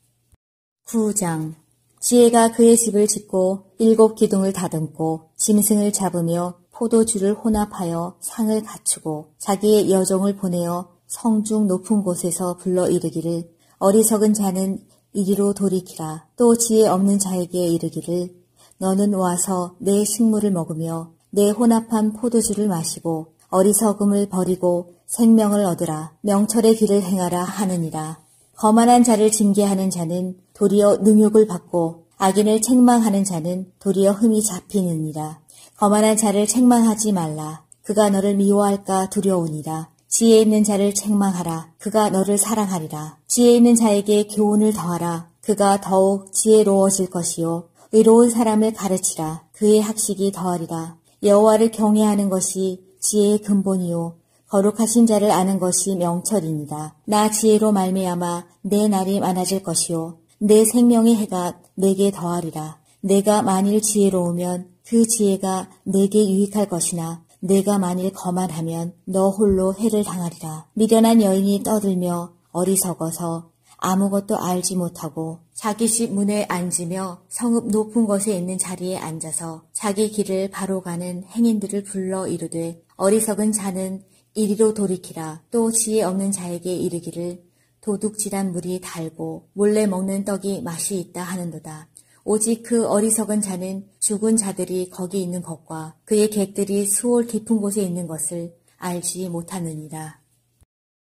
9장. 지혜가 그의 집을 짓고 7 기둥을 다듬고 짐승을 잡으며 포도주를 혼합하여 상을 갖추고 자기의 여종을 보내어 성중 높은 곳에서 불러 이르기를 어리석은 자는 이리로 돌이키라. 또 지혜 없는 자에게 이르기를 너는 와서 내 식물을 먹으며 내 혼합한 포도주를 마시고 어리석음을 버리고 생명을 얻으라. 명철의 길을 행하라 하느니라. 거만한 자를 징계하는 자는 도리어 능욕을 받고 악인을 책망하는 자는 도리어 흠이 잡히느니라. 거만한 자를 책망하지 말라. 그가 너를 미워할까 두려우니라. 지혜 있는 자를 책망하라. 그가 너를 사랑하리라. 지혜 있는 자에게 교훈을 더하라. 그가 더욱 지혜로워질 것이요. 의로운 사람을 가르치라. 그의 학식이 더하리라. 여호와를 경외하는 것이 지혜의 근본이요. 거룩하신 자를 아는 것이 명철이니라. 나 지혜로 말미암아 내 날이 많아질 것이요. 내 생명의 해가 내게 더하리라. 내가 만일 지혜로우면 그 지혜가 내게 유익할 것이나 내가 만일 거만하면 너 홀로 해를 당하리라. 미련한 여인이 떠들며 어리석어서 아무것도 알지 못하고 자기 집 문에 앉으며 성읍 높은 곳에 있는 자리에 앉아서 자기 길을 바로 가는 행인들을 불러 이르되 어리석은 자는 이리로 돌이키라. 또 지혜 없는 자에게 이르기를 도둑질한 물이 달고 몰래 먹는 떡이 맛이 있다 하는도다. 오직 그 어리석은 자는 죽은 자들이 거기 있는 것과 그의 객들이 수월 깊은 곳에 있는 것을 알지 못하느니라.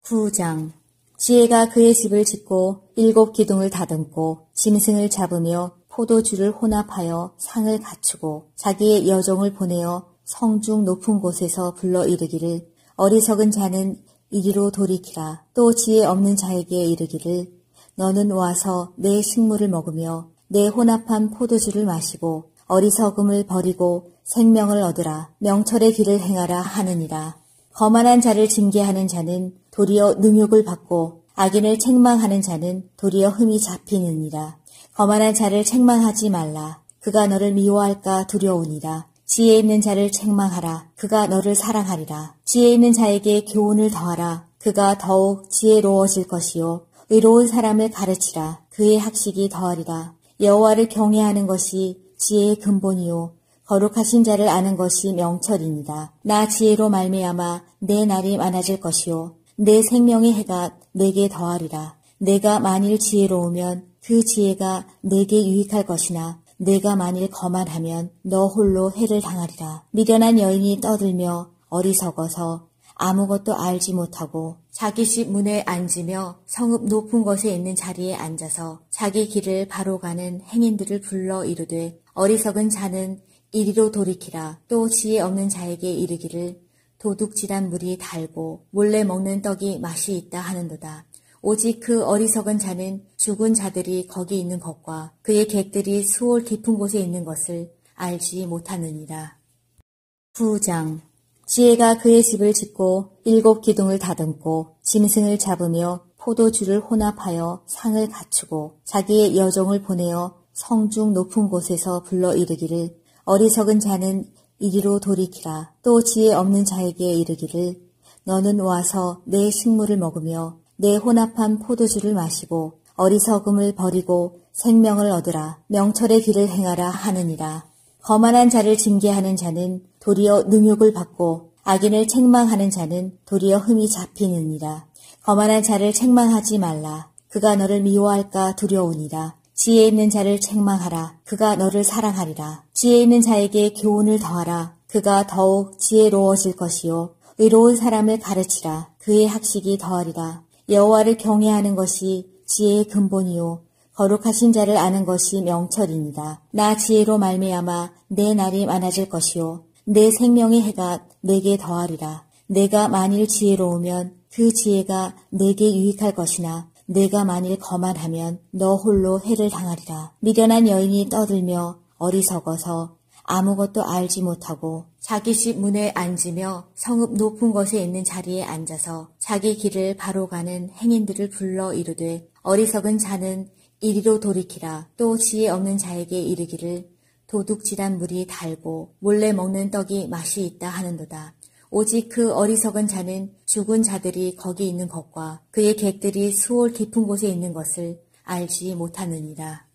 9장. 지혜가 그의 집을 짓고 7 기둥을 다듬고 짐승을 잡으며 포도주를 혼합하여 상을 갖추고 자기의 여종을 보내어 성중 높은 곳에서 불러 이르기를 어리석은 자는 이리로 돌이키라. 또 지혜 없는 자에게 이르기를 너는 와서 내 식물을 먹으며 내 혼합한 포도주를 마시고 어리석음을 버리고 생명을 얻으라. 명철의 길을 행하라 하느니라. 거만한 자를 징계하는 자는 도리어 능욕을 받고 악인을 책망하는 자는 도리어 흠이 잡히느니라. 거만한 자를 책망하지 말라. 그가 너를 미워할까 두려우니라. 지혜 있는 자를 책망하라. 그가 너를 사랑하리라. 지혜 있는 자에게 교훈을 더하라. 그가 더욱 지혜로워질 것이요. 의로운 사람을 가르치라. 그의 학식이 더하리라. 여호와를 경외하는 것이 지혜의 근본이요. 거룩하신 자를 아는 것이 명철이니라. 나 지혜로 말미암아 내 날이 많아질 것이요. 내 생명의 해가 내게 더하리라. 내가 만일 지혜로우면 그 지혜가 내게 유익할 것이나 내가 만일 거만하면 너 홀로 해를 당하리라. 미련한 여인이 떠들며 어리석어서 아무것도 알지 못하고 자기 집 문에 앉으며 성읍 높은 곳에 있는 자리에 앉아서 자기 길을 바로 가는 행인들을 불러 이르되 어리석은 자는 이리로 돌이키라. 또 지혜 없는 자에게 이르기를 도둑질한 물이 달고 몰래 먹는 떡이 맛이 있다 하는도다. 오직 그 어리석은 자는 죽은 자들이 거기 있는 것과 그의 객들이 수월 깊은 곳에 있는 것을 알지 못하느니라. 9장. 지혜가 그의 집을 짓고 7 기둥을 다듬고 짐승을 잡으며 포도주를 혼합하여 상을 갖추고 자기의 여종을 보내어 성중 높은 곳에서 불러 이르기를 어리석은 자는 이리로 돌이키라. 또 지혜 없는 자에게 이르기를 너는 와서 내 식물을 먹으며 내 혼합한 포도주를 마시고 어리석음을 버리고 생명을 얻으라. 명철의 길을 행하라 하느니라. 거만한 자를 징계하는 자는 도리어 능욕을 받고 악인을 책망하는 자는 도리어 흠이 잡히느니라. 거만한 자를 책망하지 말라. 그가 너를 미워할까 두려우니라. 지혜 있는 자를 책망하라. 그가 너를 사랑하리라. 지혜 있는 자에게 교훈을 더하라. 그가 더욱 지혜로워질 것이요. 의로운 사람을 가르치라. 그의 학식이 더하리라. 여호와를 경외하는 것이 지혜의 근본이요. 거룩하신 자를 아는 것이 명철이니라. 나 지혜로 말미암아 내 날이 많아질 것이요 내 생명의 해가 내게 더하리라. 내가 만일 지혜로우면 그 지혜가 내게 유익할 것이나 내가 만일 거만하면 너 홀로 해를 당하리라. 미련한 여인이 떠들며 어리석어서 아무것도 알지 못하고 자기 집 문에 앉으며 성읍 높은 곳에 있는 자리에 앉아서 자기 길을 바로 가는 행인들을 불러 이르되 어리석은 자는 이리로 돌이키라. 또 지혜 없는 자에게 이르기를 도둑질한 물이 달고 몰래 먹는 떡이 맛이 있다 하는도다. 오직 그 어리석은 자는 죽은 자들이 거기 있는 것과 그의 객들이 수월 깊은 곳에 있는 것을 알지 못하느니라.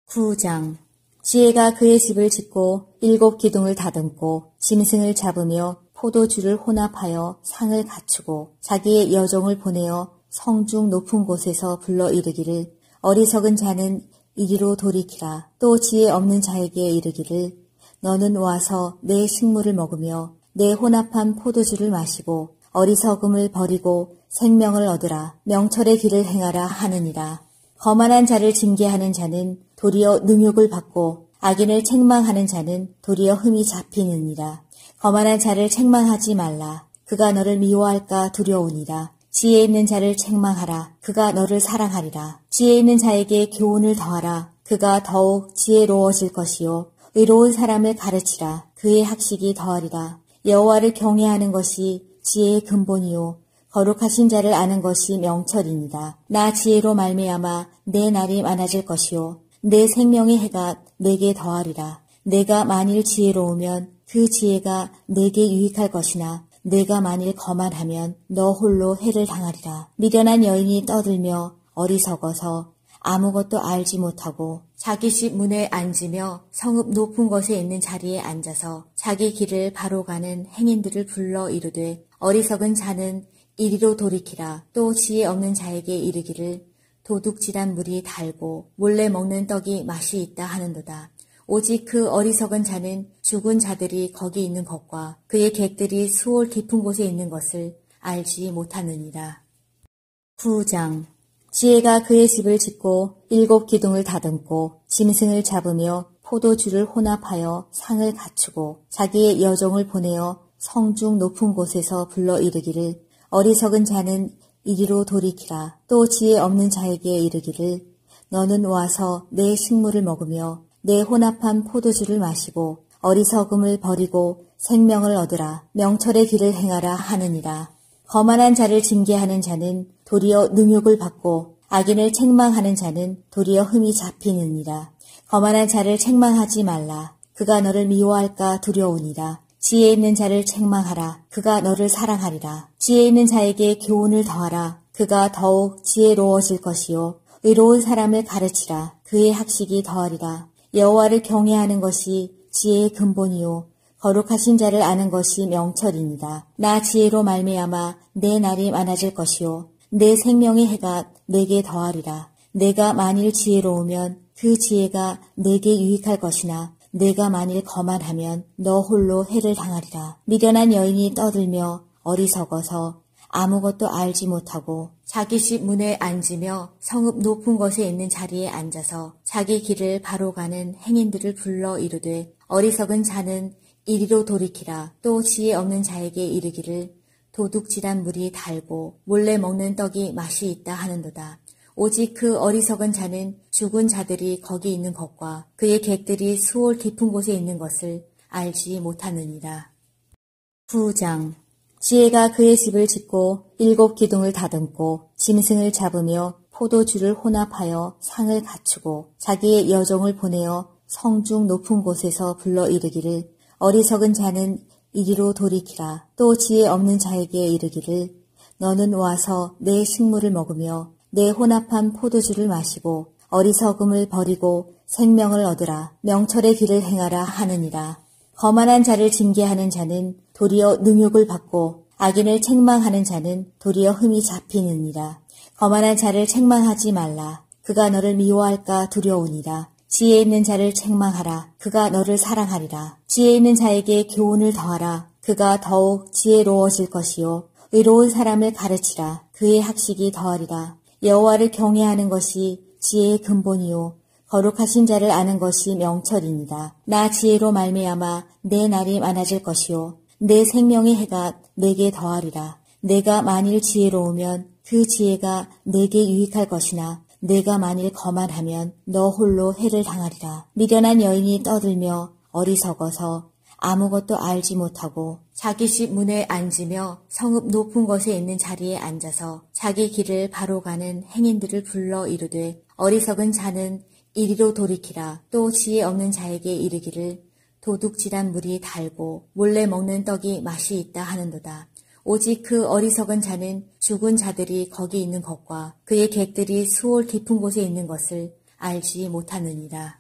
9장. 지혜가 그의 집을 짓고 7 기둥을 다듬고 짐승을 잡으며 포도주를 혼합하여 상을 갖추고 자기의 여종을 보내어 성중 높은 곳에서 불러 이르기를 어리석은 자는 이리로 돌이키라. 또 지혜 없는 자에게 이르기를 너는 와서 내 식물을 먹으며 내 혼합한 포도주를 마시고 어리석음을 버리고 생명을 얻으라. 명철의 길을 행하라 하느니라. 거만한 자를 징계하는 자는 도리어 능욕을 받고 악인을 책망하는 자는 도리어 흠이 잡히느니라. 거만한 자를 책망하지 말라. 그가 너를 미워할까 두려우니라. 지혜 있는 자를 책망하라. 그가 너를 사랑하리라. 지혜 있는 자에게 교훈을 더하라. 그가 더욱 지혜로워질 것이요 의로운 사람을 가르치라. 그의 학식이 더하리라. 여호와를 경외하는 것이 지혜의 근본이요 거룩하신 자를 아는 것이 명철이니라. 나 지혜로 말미암아 내 날이 많아질 것이요 내 생명의 해가 내게 더하리라. 내가 만일 지혜로우면 그 지혜가 내게 유익할 것이나 내가 만일 거만하면 너 홀로 해를 당하리라. 미련한 여인이 떠들며 어리석어서 아무것도 알지 못하고 자기 집 문에 앉으며 성읍 높은 곳에 있는 자리에 앉아서 자기 길을 바로 가는 행인들을 불러 이르되 어리석은 자는 이리로 돌이키라. 또 지혜 없는 자에게 이르기를 도둑질한 물이 달고 몰래 먹는 떡이 맛이 있다 하는도다. 오직 그 어리석은 자는 죽은 자들이 거기 있는 것과 그의 객들이 수월 깊은 곳에 있는 것을 알지 못하느니라. 9장. 지혜가 그의 집을 짓고 7 기둥을 다듬고 짐승을 잡으며 포도주를 혼합하여 상을 갖추고 자기의 여종을 보내어 성중 높은 곳에서 불러 이르기를 어리석은 자는 이리로 돌이키라. 또 지혜 없는 자에게 이르기를 너는 와서 내 식물을 먹으며 내 혼합한 포도주를 마시고 어리석음을 버리고 생명을 얻으라. 명철의 길을 행하라 하느니라. 거만한 자를 징계하는 자는 도리어 능욕을 받고 악인을 책망하는 자는 도리어 흠이 잡히느니라. 거만한 자를 책망하지 말라. 그가 너를 미워할까 두려우니라. 지혜 있는 자를 책망하라. 그가 너를 사랑하리라. 지혜 있는 자에게 교훈을 더하라. 그가 더욱 지혜로워질 것이요 의로운 사람을 가르치라. 그의 학식이 더하리라. 여호와를 경외하는 것이 지혜의 근본이요 거룩하신 자를 아는 것이 명철이니라. 나 지혜로 말미암아 내 날이 많아질 것이요 내 생명의 해가 내게 더하리라. 내가 만일 지혜로우면 그 지혜가 내게 유익할 것이나 내가 만일 거만하면 너 홀로 해를 당하리라. 미련한 여인이 떠들며 어리석어서 아무것도 알지 못하고 자기 집 문에 앉으며 성읍 높은 곳에 있는 자리에 앉아서 자기 길을 바로 가는 행인들을 불러 이르되 어리석은 자는 이리로 돌이키라. 또 지혜 없는 자에게 이르기를 도둑질한 물이 달고 몰래 먹는 떡이 맛이 있다 하는도다. 오직 그 어리석은 자는 죽은 자들이 거기 있는 것과 그의 객들이 수월 깊은 곳에 있는 것을 알지 못하느니라. 9장. 지혜가 그의 집을 짓고 7 기둥을 다듬고 짐승을 잡으며 포도주를 혼합하여 상을 갖추고 자기의 여종을 보내어 성중 높은 곳에서 불러 이르기를 어리석은 자는 이리로 돌이키라. 또 지혜 없는 자에게 이르기를 너는 와서 내 식물을 먹으며 내 혼합한 포도주를 마시고 어리석음을 버리고 생명을 얻으라. 명철의 길을 행하라 하느니라. 거만한 자를 징계하는 자는 도리어 능욕을 받고 악인을 책망하는 자는 도리어 흠이 잡히느니라. 거만한 자를 책망하지 말라. 그가 너를 미워할까 두려우니라. 지혜 있는 자를 책망하라. 그가 너를 사랑하리라. 지혜 있는 자에게 교훈을 더하라. 그가 더욱 지혜로워질 것이요 의로운 사람을 가르치라. 그의 학식이 더하리라. 여호와를 경외하는 것이 지혜의 근본이요 거룩하신 자를 아는 것이 명철이니라. 나 지혜로 말미암아 내 날이 많아질 것이요 내 생명의 해가 내게 더하리라. 내가 만일 지혜로우면 그 지혜가 내게 유익할 것이나 내가 만일 거만하면 너 홀로 해를 당하리라. 미련한 여인이 떠들며 어리석어서 아무것도 알지 못하고 자기 집 문에 앉으며 성읍 높은 곳에 있는 자리에 앉아서 자기 길을 바로 가는 행인들을 불러 이르되 어리석은 자는 이리로 돌이키라. 또 지혜 없는 자에게 이르기를 도둑질한 물이 달고 몰래 먹는 떡이 맛이 있다 하는도다. 오직 그 어리석은 자는 죽은 자들이 거기 있는 것과 그의 객들이 수월 깊은 곳에 있는 것을 알지 못하느니라.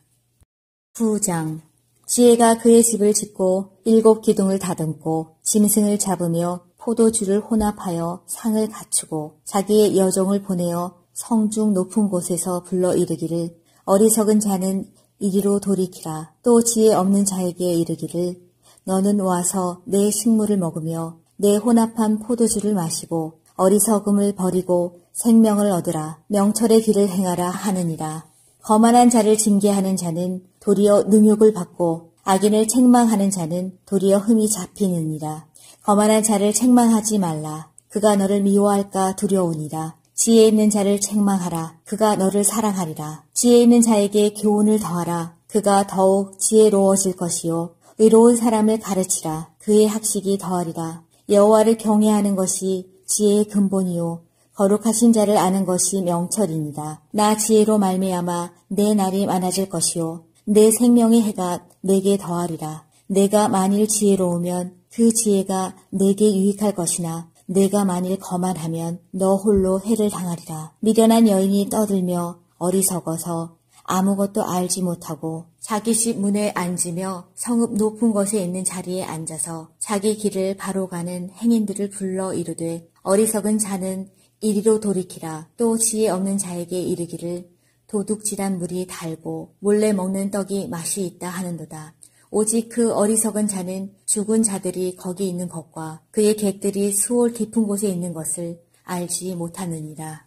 9장. 지혜가 그의 집을 짓고 7 기둥을 다듬고 짐승을 잡으며 포도주를 혼합하여 상을 갖추고 자기의 여종을 보내어 성중 높은 곳에서 불러 이르기를 어리석은 자는 이리로 돌이키라. 또 지혜 없는 자에게 이르기를 너는 와서 내 식물을 먹으며 내 혼합한 포도주를 마시고 어리석음을 버리고 생명을 얻으라. 명철의 길을 행하라 하느니라. 거만한 자를 징계하는 자는 도리어 능욕을 받고 악인을 책망하는 자는 도리어 흠이 잡히느니라. 거만한 자를 책망하지 말라. 그가 너를 미워할까 두려우니라. 지혜 있는 자를 책망하라. 그가 너를 사랑하리라. 지혜 있는 자에게 교훈을 더하라. 그가 더욱 지혜로워질 것이요 의로운 사람을 가르치라. 그의 학식이 더하리라. 여호와를 경외하는 것이 지혜의 근본이요 거룩하신 자를 아는 것이 명철이니라. 나 지혜로 말미암아 내 날이 많아질 것이요 내 생명의 해가 내게 더하리라. 내가 만일 지혜로우면 그 지혜가 내게 유익할 것이나 내가 만일 거만하면 너 홀로 해를 당하리라. 미련한 여인이 떠들며 어리석어서 아무것도 알지 못하고 자기 집 문에 앉으며 성읍 높은 곳에 있는 자리에 앉아서 자기 길을 바로 가는 행인들을 불러 이르되 어리석은 자는 이리로 돌이키라. 또 지혜 없는 자에게 이르기를 도둑질한 물이 달고 몰래 먹는 떡이 맛이 있다 하는도다. 오직 그 어리석은 자는 죽은 자들이 거기 있는 것과 그의 객들이 수월 깊은 곳에 있는 것을 알지 못하느니라.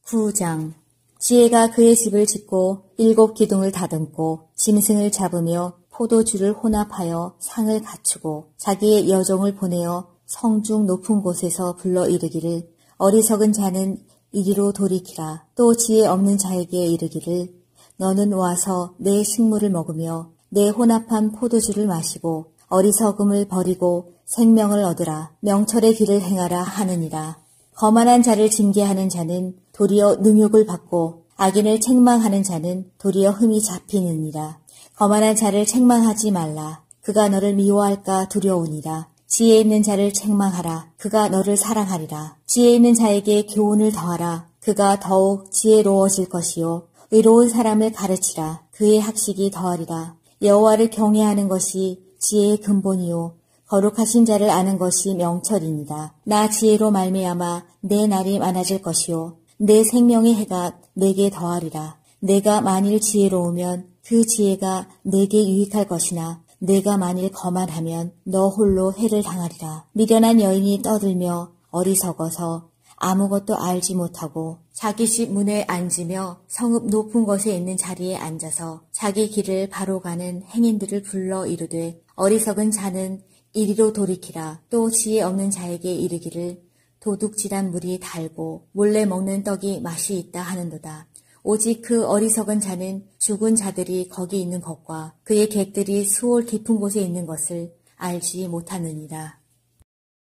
9장. 지혜가 그의 집을 짓고 7 기둥을 다듬고 짐승을 잡으며 포도주를 혼합하여 상을 갖추고 자기의 여종을 보내어 성중 높은 곳에서 불러 이르기를 어리석은 자는 이리로 돌이키라. 또 지혜 없는 자에게 이르기를 너는 와서 내 식물을 먹으며 내 혼합한 포도주를 마시고 어리석음을 버리고 생명을 얻으라. 명철의 길을 행하라 하느니라. 거만한 자를 징계하는 자는 도리어 능욕을 받고 악인을 책망하는 자는 도리어 흠이 잡히느니라. 거만한 자를 책망하지 말라. 그가 너를 미워할까 두려우니라. 지혜 있는 자를 책망하라. 그가 너를 사랑하리라. 지혜 있는 자에게 교훈을 더하라. 그가 더욱 지혜로워질 것이요 의로운 사람을 가르치라. 그의 학식이 더하리라. 여호와를 경외하는 것이 지혜의 근본이요 거룩하신 자를 아는 것이 명철이니라. 나 지혜로 말미암아 내 날이 많아질 것이요 내 생명의 해가 내게 더하리라. 내가 만일 지혜로우면 그 지혜가 내게 유익할 것이나 내가 만일 거만하면 너 홀로 해를 당하리라. 미련한 여인이 떠들며 어리석어서 아무것도 알지 못하고 자기 집 문에 앉으며 성읍 높은 곳에 있는 자리에 앉아서 자기 길을 바로 가는 행인들을 불러 이르되 어리석은 자는 이리로 돌이키라. 또 지혜 없는 자에게 이르기를 도둑질한 물이 달고 몰래 먹는 떡이 맛이 있다 하는도다. 오직 그 어리석은 자는 죽은 자들이 거기 있는 것과 그의 객들이 수월 깊은 곳에 있는 것을 알지 못하느니라.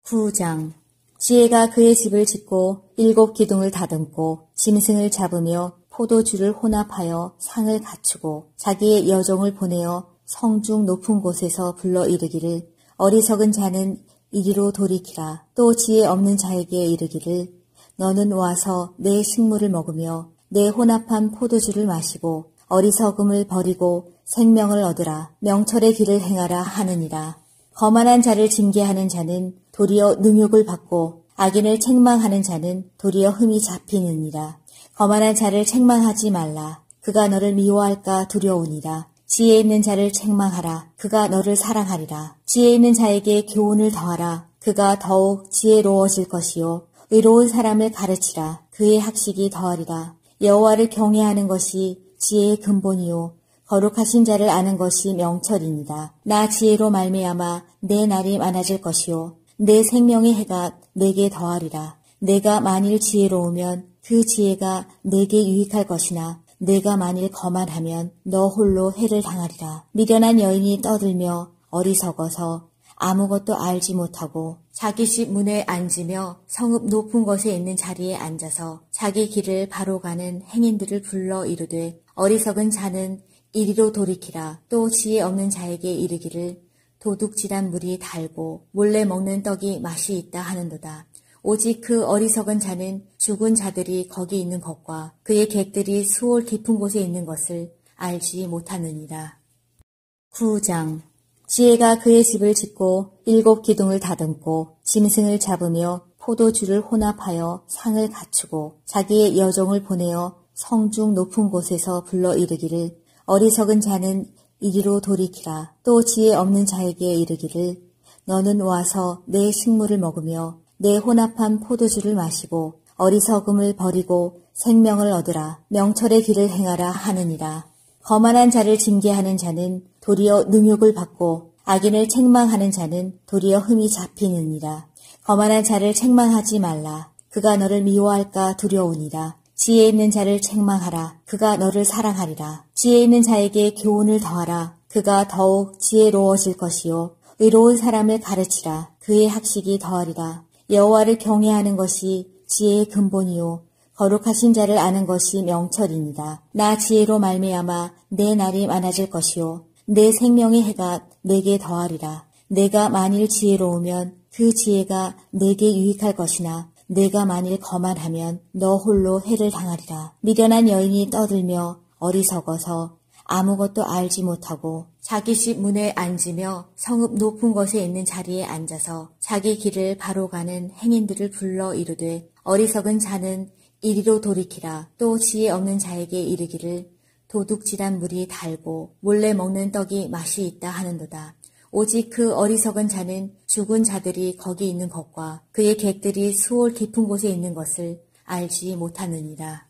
9장. 지혜가 그의 집을 짓고 7 기둥을 다듬고 짐승을 잡으며 포도주를 혼합하여 상을 갖추고 자기의 여종을 보내어 성중 높은 곳에서 불러 이르기를 어리석은 자는 이리로 돌이키라. 또 지혜 없는 자에게 이르기를 너는 와서 내 식물을 먹으며 내 혼합한 포도주를 마시고 어리석음을 버리고 생명을 얻으라. 명철의 길을 행하라 하느니라. 거만한 자를 징계하는 자는 도리어 능욕을 받고 악인을 책망하는 자는 도리어 흠이 잡히느니라. 거만한 자를 책망하지 말라. 그가 너를 미워할까 두려우니라. 지혜 있는 자를 책망하라. 그가 너를 사랑하리라. 지혜 있는 자에게 교훈을 더하라. 그가 더욱 지혜로워질 것이요 의로운 사람을 가르치라. 그의 학식이 더하리라. 여호와를 경외하는 것이 지혜의 근본이요 거룩하신 자를 아는 것이 명철이니라. 나 지혜로 말미암아 내 날이 많아질 것이요 내 생명의 해가 내게 더하리라. 내가 만일 지혜로우면 그 지혜가 내게 유익할 것이나 내가 만일 거만하면 너 홀로 해를 당하리라. 미련한 여인이 떠들며 어리석어서 아무것도 알지 못하고 자기 집 문에 앉으며 성읍 높은 곳에 있는 자리에 앉아서 자기 길을 바로 가는 행인들을 불러 이르되 어리석은 자는 이리로 돌이키라. 또 지혜 없는 자에게 이르기를 도둑질한 물이 달고 몰래 먹는 떡이 맛이 있다 하는도다. 오직 그 어리석은 자는 죽은 자들이 거기 있는 것과 그의 객들이 수월 깊은 곳에 있는 것을 알지 못하느니라. 9장. 지혜가 그의 집을 짓고 7 기둥을 다듬고 짐승을 잡으며 포도주를 혼합하여 상을 갖추고 자기의 여종을 보내어 성중 높은 곳에서 불러 이르기를 어리석은 자는 이리로 돌이키라. 또 지혜 없는 자에게 이르기를 너는 와서 내 식물을 먹으며 내 혼합한 포도주를 마시고 어리석음을 버리고 생명을 얻으라. 명철의 길을 행하라 하느니라. 거만한 자를 징계하는 자는 도리어 능욕을 받고 악인을 책망하는 자는 도리어 흠이 잡히느니라. 거만한 자를 책망하지 말라. 그가 너를 미워할까 두려우니라. 지혜 있는 자를 책망하라. 그가 너를 사랑하리라. 지혜 있는 자에게 교훈을 더하라. 그가 더욱 지혜로워질 것이요 의로운 사람을 가르치라. 그의 학식이 더하리라. 여호와를 경외하는 것이 지혜의 근본이요 거룩하신 자를 아는 것이 명철이니라. 나 지혜로 말미암아 내 날이 많아질 것이요 내 생명의 해가 내게 더하리라. 내가 만일 지혜로우면 그 지혜가 내게 유익할 것이나 내가 만일 거만하면 너 홀로 해를 당하리라. 미련한 여인이 떠들며 어리석어서 아무것도 알지 못하고 자기 집 문에 앉으며 성읍 높은 곳에 있는 자리에 앉아서 자기 길을 바로 가는 행인들을 불러 이르되 어리석은 자는 이리로 돌이키라. 또 지혜 없는 자에게 이르기를 도둑질한 물이 달고 몰래 먹는 떡이 맛이 있다 하는도다. 오직 그 어리석은 자는 죽은 자들이 거기 있는 것과 그의 객들이 수월 깊은 곳에 있는 것을 알지 못하느니라.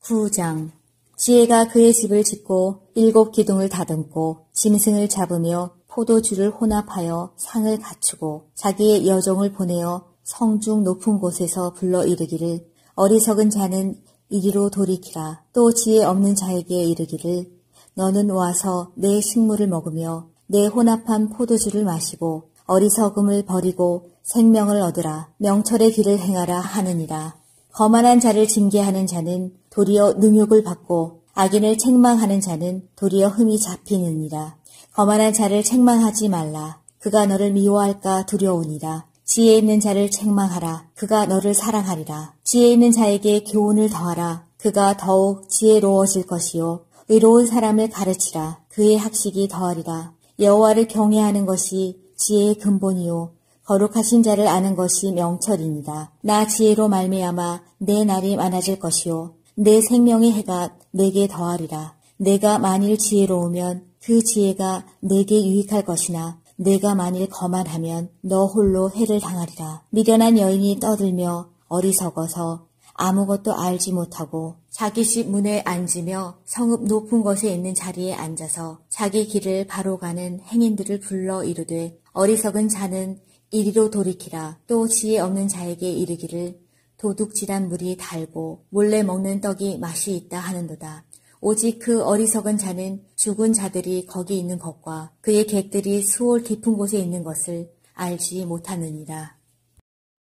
9장. 지혜가 그의 집을 짓고 7 기둥을 다듬고 짐승을 잡으며 포도주를 혼합하여 상을 갖추고 자기의 여종을 보내어 성중 높은 곳에서 불러 이르기를 어리석은 자는 이리로 돌이키라. 또 지혜 없는 자에게 이르기를 너는 와서 내 식물을 먹으며 내 혼합한 포도주를 마시고 어리석음을 버리고 생명을 얻으라. 명철의 길을 행하라 하느니라. 거만한 자를 징계하는 자는 도리어 능욕을 받고 악인을 책망하는 자는 도리어 흠이 잡히느니라. 거만한 자를 책망하지 말라. 그가 너를 미워할까 두려우니라. 지혜 있는 자를 책망하라. 그가 너를 사랑하리라. 지혜 있는 자에게 교훈을 더하라. 그가 더욱 지혜로워질 것이요 의로운 사람을 가르치라. 그의 학식이 더하리라. 여호와를 경외하는 것이 지혜의 근본이요 거룩하신 자를 아는 것이 명철이니라. 나 지혜로 말미암아 내 날이 많아질 것이요 내 생명의 해가 내게 더하리라. 내가 만일 지혜로우면 그 지혜가 내게 유익할 것이나 내가 만일 거만하면 너 홀로 해를 당하리라. 미련한 여인이 떠들며 어리석어서 아무것도 알지 못하고 자기 집 문에 앉으며 성읍 높은 곳에 있는 자리에 앉아서 자기 길을 바로 가는 행인들을 불러 이르되 어리석은 자는 이리로 돌이키라. 또 지혜 없는 자에게 이르기를 도둑질한 물이 달고 몰래 먹는 떡이 맛이 있다 하는도다. 오직 그 어리석은 자는 죽은 자들이 거기 있는 것과 그의 객들이 수월 깊은 곳에 있는 것을 알지 못하느니라.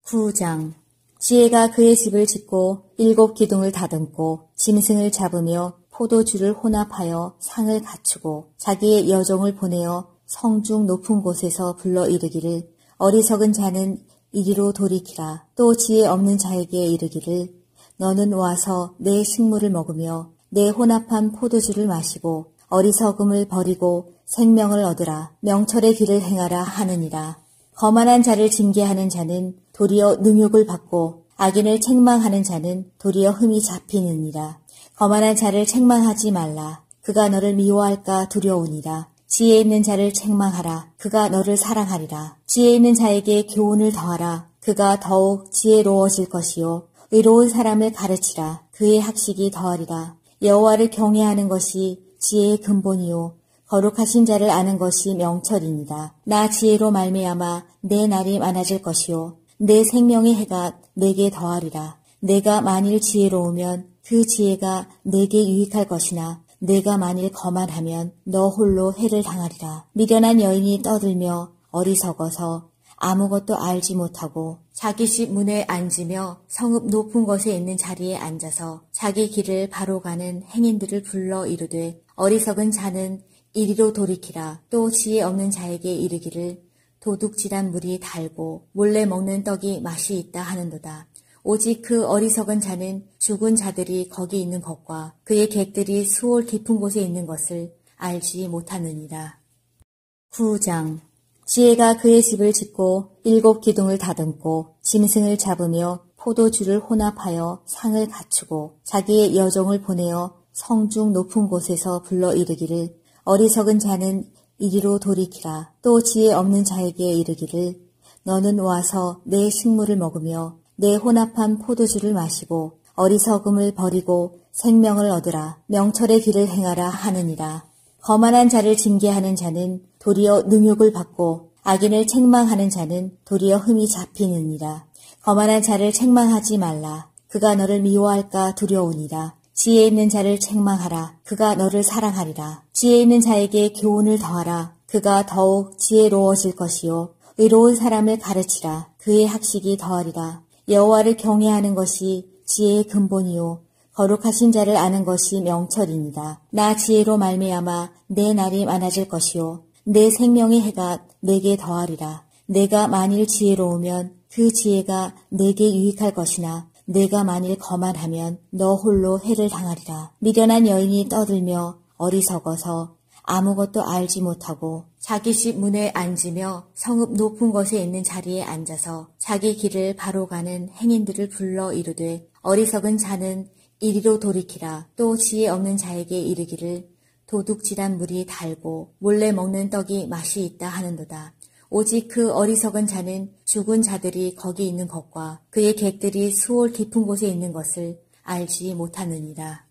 9장. 지혜가 그의 집을 짓고 7 기둥을 다듬고 짐승을 잡으며 포도주를 혼합하여 상을 갖추고 자기의 여종을 보내어 성중 높은 곳에서 불러 이르기를 어리석은 자는 이리로 돌이키라. 또 지혜 없는 자에게 이르기를 너는 와서 내 식물을 먹으며 내 혼합한 포도주를 마시고 어리석음을 버리고 생명을 얻으라. 명철의 길을 행하라 하느니라. 거만한 자를 징계하는 자는 도리어 능욕을 받고 악인을 책망하는 자는 도리어 흠이 잡히느니라. 거만한 자를 책망하지 말라. 그가 너를 미워할까 두려우니라. 지혜 있는 자를 책망하라. 그가 너를 사랑하리라. 지혜 있는 자에게 교훈을 더하라. 그가 더욱 지혜로워질 것이요 의로운 사람을 가르치라. 그의 학식이 더하리라. 여호와를 경외하는 것이 지혜의 근본이요 거룩하신 자를 아는 것이 명철이니라. 나 지혜로 말미암아 내 날이 많아질 것이요 내 생명의 해가 내게 더하리라. 내가 만일 지혜로우면 그 지혜가 내게 유익할 것이나 내가 만일 거만하면 너 홀로 해를 당하리라. 미련한 여인이 떠들며 어리석어서 아무것도 알지 못하고 자기 집 문에 앉으며 성읍 높은 곳에 있는 자리에 앉아서 자기 길을 바로 가는 행인들을 불러 이르되 어리석은 자는 이리로 돌이키라. 또 지혜 없는 자에게 이르기를 도둑질한 물이 달고 몰래 먹는 떡이 맛이 있다 하는도다. 오직 그 어리석은 자는 죽은 자들이 거기 있는 것과 그의 객들이 수월 깊은 곳에 있는 것을 알지 못하느니라. 9장. 지혜가 그의 집을 짓고 7 기둥을 다듬고 짐승을 잡으며 포도주를 혼합하여 상을 갖추고 자기의 여종을 보내어 성중 높은 곳에서 불러 이르기를 어리석은 자는 이리로 돌이키라. 또 지혜 없는 자에게 이르기를 너는 와서 내 식물을 먹으며 내 혼합한 포도주를 마시고 어리석음을 버리고 생명을 얻으라. 명철의 길을 행하라 하느니라. 거만한 자를 징계하는 자는 도리어 능욕을 받고 악인을 책망하는 자는 도리어 흠이 잡히느니라. 거만한 자를 책망하지 말라. 그가 너를 미워할까 두려우니라. 지혜 있는 자를 책망하라. 그가 너를 사랑하리라. 지혜 있는 자에게 교훈을 더하라. 그가 더욱 지혜로워질 것이요 의로운 사람을 가르치라. 그의 학식이 더하리라. 여호와를 경외하는 것이 지혜의 근본이요 거룩하신 자를 아는 것이 명철이니라. 나 지혜로 말미암아 내 날이 많아질 것이요 내 생명의 해가 내게 더하리라. 내가 만일 지혜로우면 그 지혜가 내게 유익할 것이나 내가 만일 거만하면 너 홀로 해를 당하리라. 미련한 여인이 떠들며 어리석어서 아무것도 알지 못하고 자기 집 문에 앉으며 성읍 높은 곳에 있는 자리에 앉아서 자기 길을 바로 가는 행인들을 불러 이르되 어리석은 자는 이리로 돌이키라. 또 지혜 없는 자에게 이르기를 도둑질한 물이 달고 몰래 먹는 떡이 맛이 있다 하는도다. 오직 그 어리석은 자는 죽은 자들이 거기 있는 것과 그의 객들이 수월 깊은 곳에 있는 것을 알지 못하느니라.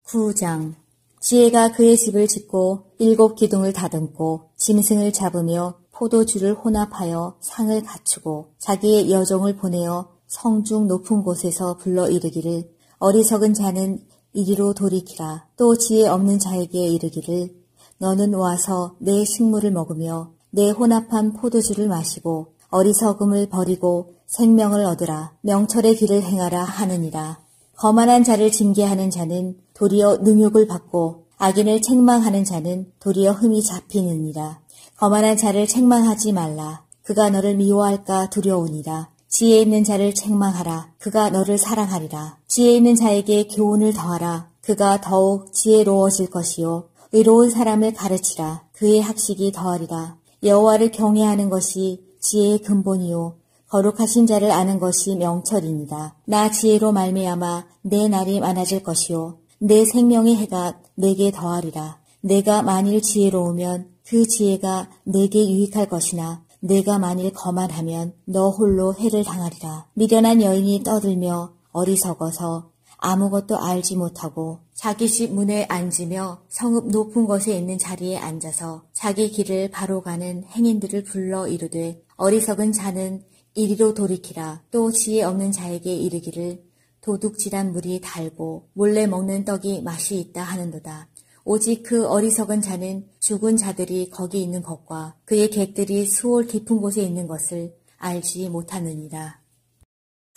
9장. 지혜가 그의 집을 짓고 7 기둥을 다듬고 짐승을 잡으며 포도주를 혼합하여 상을 갖추고 자기의 여종을 보내어 성중 높은 곳에서 불러 이르기를 어리석은 자는 이리로 돌이키라. 또 지혜 없는 자에게 이르기를 너는 와서 내 식물을 먹으며 내 혼합한 포도주를 마시고 어리석음을 버리고 생명을 얻으라. 명철의 길을 행하라 하느니라. 거만한 자를 징계하는 자는 도리어 능욕을 받고 악인을 책망하는 자는 도리어 흠이 잡히느니라. 거만한 자를 책망하지 말라. 그가 너를 미워할까 두려우니라. 지혜 있는 자를 책망하라. 그가 너를 사랑하리라. 지혜 있는 자에게 교훈을 더하라. 그가 더욱 지혜로워질 것이요 의로운 사람을 가르치라. 그의 학식이 더하리라. 여호와를 경외하는 것이 지혜의 근본이요 거룩하신 자를 아는 것이 명철이니라. 나 지혜로 말미암아 내 날이 많아질 것이요 내 생명의 해가 내게 더하리라. 내가 만일 지혜로우면 그 지혜가 내게 유익할 것이나 내가 만일 거만하면 너 홀로 해를 당하리라. 미련한 여인이 떠들며 어리석어서 아무것도 알지 못하고 자기 집 문에 앉으며 성읍 높은 곳에 있는 자리에 앉아서 자기 길을 바로 가는 행인들을 불러 이르되 어리석은 자는 이리로 돌이키라. 또 지혜 없는 자에게 이르기를 도둑질한 물이 달고 몰래 먹는 떡이 맛이 있다 하는도다. 오직 그 어리석은 자는 죽은 자들이 거기 있는 것과 그의 객들이 수월 깊은 곳에 있는 것을 알지 못하느니라.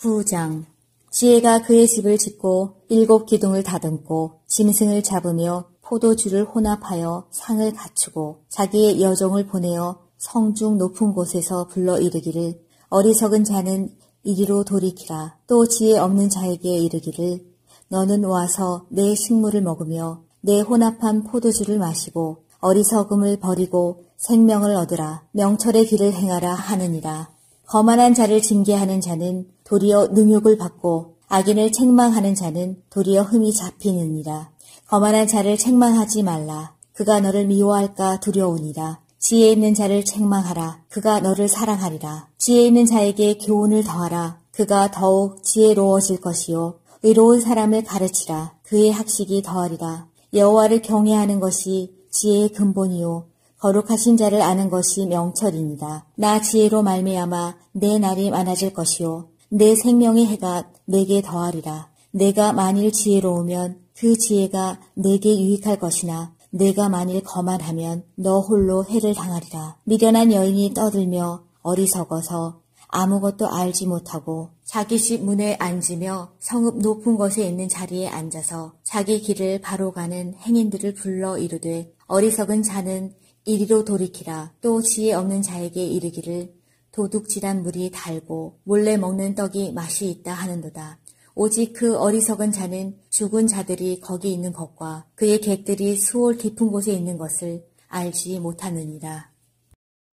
9장. 지혜가 그의 집을 짓고 7 기둥을 다듬고 짐승을 잡으며 포도주를 혼합하여 상을 갖추고 자기의 여종을 보내어 성중 높은 곳에서 불러 이르기를 어리석은 자는 이리로 돌이키라. 또 지혜 없는 자에게 이르기를 너는 와서 내 식물을 먹으며 내 혼합한 포도주를 마시고 어리석음을 버리고 생명을 얻으라. 명철의 길을 행하라 하느니라. 거만한 자를 징계하는 자는 도리어 능욕을 받고 악인을 책망하는 자는 도리어 흠이 잡히느니라. 거만한 자를 책망하지 말라. 그가 너를 미워할까 두려우니라. 지혜 있는 자를 책망하라. 그가 너를 사랑하리라. 지혜 있는 자에게 교훈을 더하라. 그가 더욱 지혜로워질 것이요 의로운 사람을 가르치라. 그의 학식이 더하리라. 여호와를 경외하는 것이 지혜의 근본이요 거룩하신 자를 아는 것이 명철입니다. 나 지혜로 말미암아 내 날이 많아질 것이요 내 생명의 해가 내게 더하리라. 내가 만일 지혜로우면 그 지혜가 내게 유익할 것이나 내가 만일 거만하면 너 홀로 해를 당하리라. 미련한 여인이 떠들며 어리석어서 아무것도 알지 못하고 자기 집 문에 앉으며 성읍 높은 곳에 있는 자리에 앉아서 자기 길을 바로 가는 행인들을 불러 이르되 어리석은 자는 이리로 돌이키라. 또 지혜 없는 자에게 이르기를 도둑질한 물이 달고 몰래 먹는 떡이 맛이 있다 하는도다. 오직 그 어리석은 자는 죽은 자들이 거기 있는 것과 그의 객들이 수월 깊은 곳에 있는 것을 알지 못하느니라.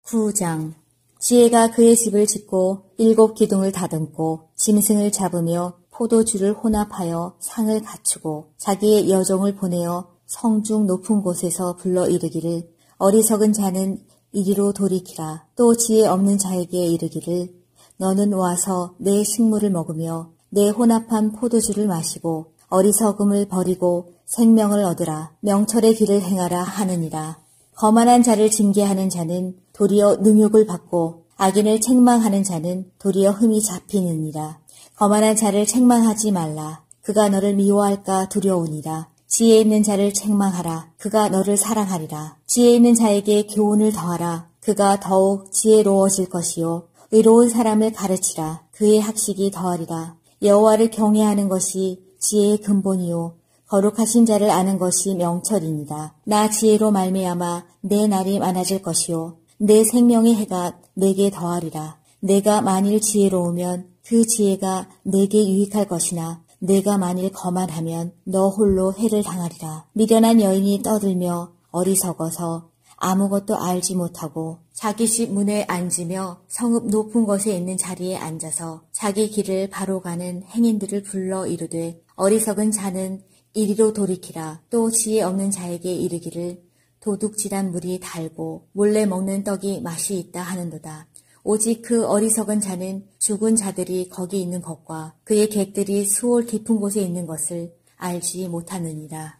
9장. 지혜가 그의 집을 짓고 7 기둥을 다듬고 짐승을 잡으며 포도주를 혼합하여 상을 갖추고 자기의 여종을 보내어 성중 높은 곳에서 불러 이르기를 어리석은 자는 이리로 돌이키라. 또 지혜 없는 자에게 이르기를 너는 와서 내 식물을 먹으며 내 혼합한 포도주를 마시고 어리석음을 버리고 생명을 얻으라. 명철의 길을 행하라 하느니라. 거만한 자를 징계하는 자는 도리어 능욕을 받고 악인을 책망하는 자는 도리어 흠이 잡히느니라. 거만한 자를 책망하지 말라. 그가 너를 미워할까 두려우니라. 지혜 있는 자를 책망하라. 그가 너를 사랑하리라. 지혜 있는 자에게 교훈을 더하라. 그가 더욱 지혜로워질 것이요 의로운 사람을 가르치라. 그의 학식이 더하리라. 여호와를 경외하는 것이 지혜의 근본이요 거룩하신 자를 아는 것이 명철입니다. 나 지혜로 말미암아 내 날이 많아질 것이요 내 생명의 해가 내게 더하리라. 내가 만일 지혜로우면 그 지혜가 내게 유익할 것이나 내가 만일 거만하면 너 홀로 해를 당하리라. 미련한 여인이 떠들며 어리석어서 아무것도 알지 못하고 자기 집 문에 앉으며 성읍 높은 곳에 있는 자리에 앉아서 자기 길을 바로 가는 행인들을 불러 이르되 어리석은 자는 이리로 돌이키라. 또 지혜 없는 자에게 이르기를 도둑질한 물이 달고 몰래 먹는 떡이 맛이 있다 하는도다. 오직 그 어리석은 자는 죽은 자들이 거기 있는 것과 그의 객들이 수월 깊은 곳에 있는 것을 알지 못하느니라.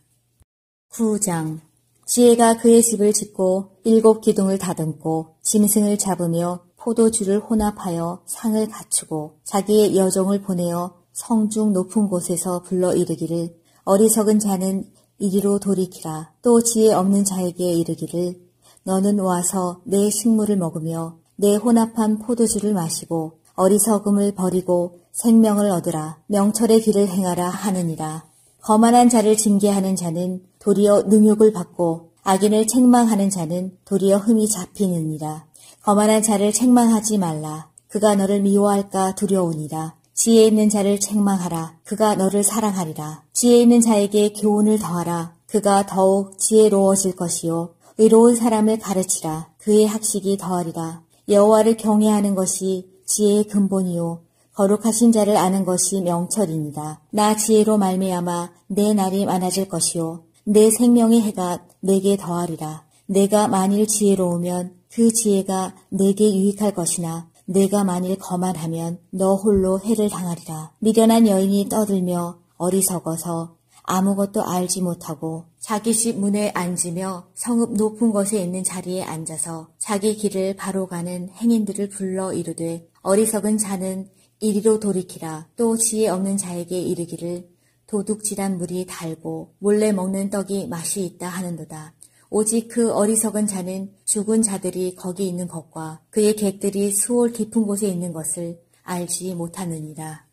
9장. 지혜가 그의 집을 짓고 7 기둥을 다듬고 짐승을 잡으며 포도주를 혼합하여 상을 갖추고 자기의 여종을 보내어 성중 높은 곳에서 불러 이르기를 어리석은 자는 이리로 돌이키라. 또 지혜 없는 자에게 이르기를 너는 와서 내 식물을 먹으며 내 혼합한 포도주를 마시고 어리석음을 버리고 생명을 얻으라. 명철의 길을 행하라 하느니라. 거만한 자를 징계하는 자는 도리어 능욕을 받고 악인을 책망하는 자는 도리어 흠이 잡히느니라. 거만한 자를 책망하지 말라. 그가 너를 미워할까 두려우니라. 지혜 있는 자를 책망하라. 그가 너를 사랑하리라. 지혜 있는 자에게 교훈을 더하라. 그가 더욱 지혜로워질 것이요 의로운 사람을 가르치라. 그의 학식이 더하리라. 여호와를 경외하는 것이 지혜의 근본이요 거룩하신 자를 아는 것이 명철입니다. 나 지혜로 말미암아 내 날이 많아질 것이요 내 생명의 해가 내게 더하리라. 내가 만일 지혜로우면 그 지혜가 내게 유익할 것이나 내가 만일 거만하면 너 홀로 해를 당하리라. 미련한 여인이 떠들며 어리석어서 아무것도 알지 못하고 자기 집 문에 앉으며 성읍 높은 곳에 있는 자리에 앉아서 자기 길을 바로 가는 행인들을 불러 이르되 어리석은 자는 이리로 돌이키라. 또 지혜 없는 자에게 이르기를 도둑질한 물이 달고 몰래 먹는 떡이 맛이 있다 하는도다. 오직 그 어리석은 자는 죽은 자들이 거기 있는 것과 그의 객들이 수월 깊은 곳에 있는 것을 알지 못하느니라.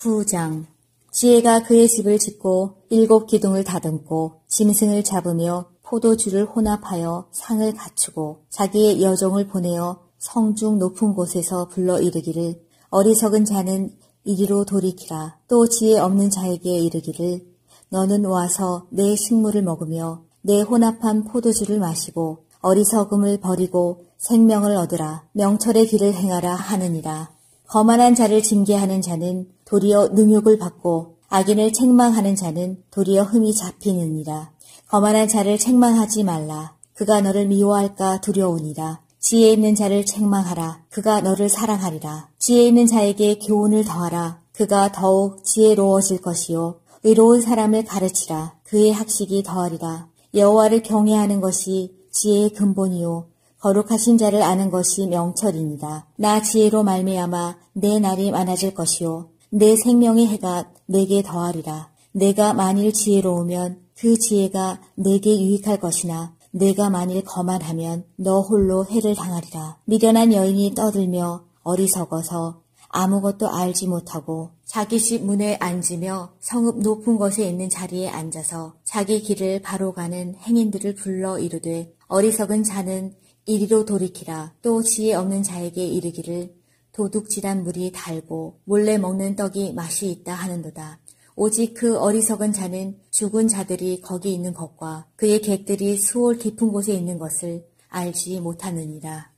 9장. 지혜가 그의 집을 짓고 7 기둥을 다듬고 짐승을 잡으며 포도주를 혼합하여 상을 갖추고 자기의 여종을 보내어 성중 높은 곳에서 불러 이르기를 어리석은 자는 이리로 돌이키라. 또 지혜 없는 자에게 이르기를 너는 와서 내 식물을 먹으며 내 혼합한 포도주를 마시고 어리석음을 버리고 생명을 얻으라. 명철의 길을 행하라 하느니라. 거만한 자를 징계하는 자는 도리어 능욕을 받고 악인을 책망하는 자는 도리어 흠이 잡히느니라. 거만한 자를 책망하지 말라. 그가 너를 미워할까 두려우니라. 지혜 있는 자를 책망하라. 그가 너를 사랑하리라. 지혜 있는 자에게 교훈을 더하라. 그가 더욱 지혜로워질 것이요 의로운 사람을 가르치라. 그의 학식이 더하리라. 여호와를 경외하는 것이 지혜의 근본이요 거룩하신 자를 아는 것이 명철이니라. 나 지혜로 말미암아 내 날이 많아질 것이요 내 생명의 해가 내게 더하리라. 내가 만일 지혜로우면 그 지혜가 내게 유익할 것이나 내가 만일 거만하면 너 홀로 해를 당하리라. 미련한 여인이 떠들며 어리석어서 아무것도 알지 못하고 자기 집 문에 앉으며 성읍 높은 곳에 있는 자리에 앉아서 자기 길을 바로 가는 행인들을 불러 이르되 어리석은 자는 이리로 돌이키라. 또 지혜 없는 자에게 이르기를 도둑질한 물이 달고 몰래 먹는 떡이 맛이 있다 하는도다. 오직 그 어리석은 자는 죽은 자들이 거기 있는 것과 그의 객들이 수월 깊은 곳에 있는 것을 알지 못하느니라.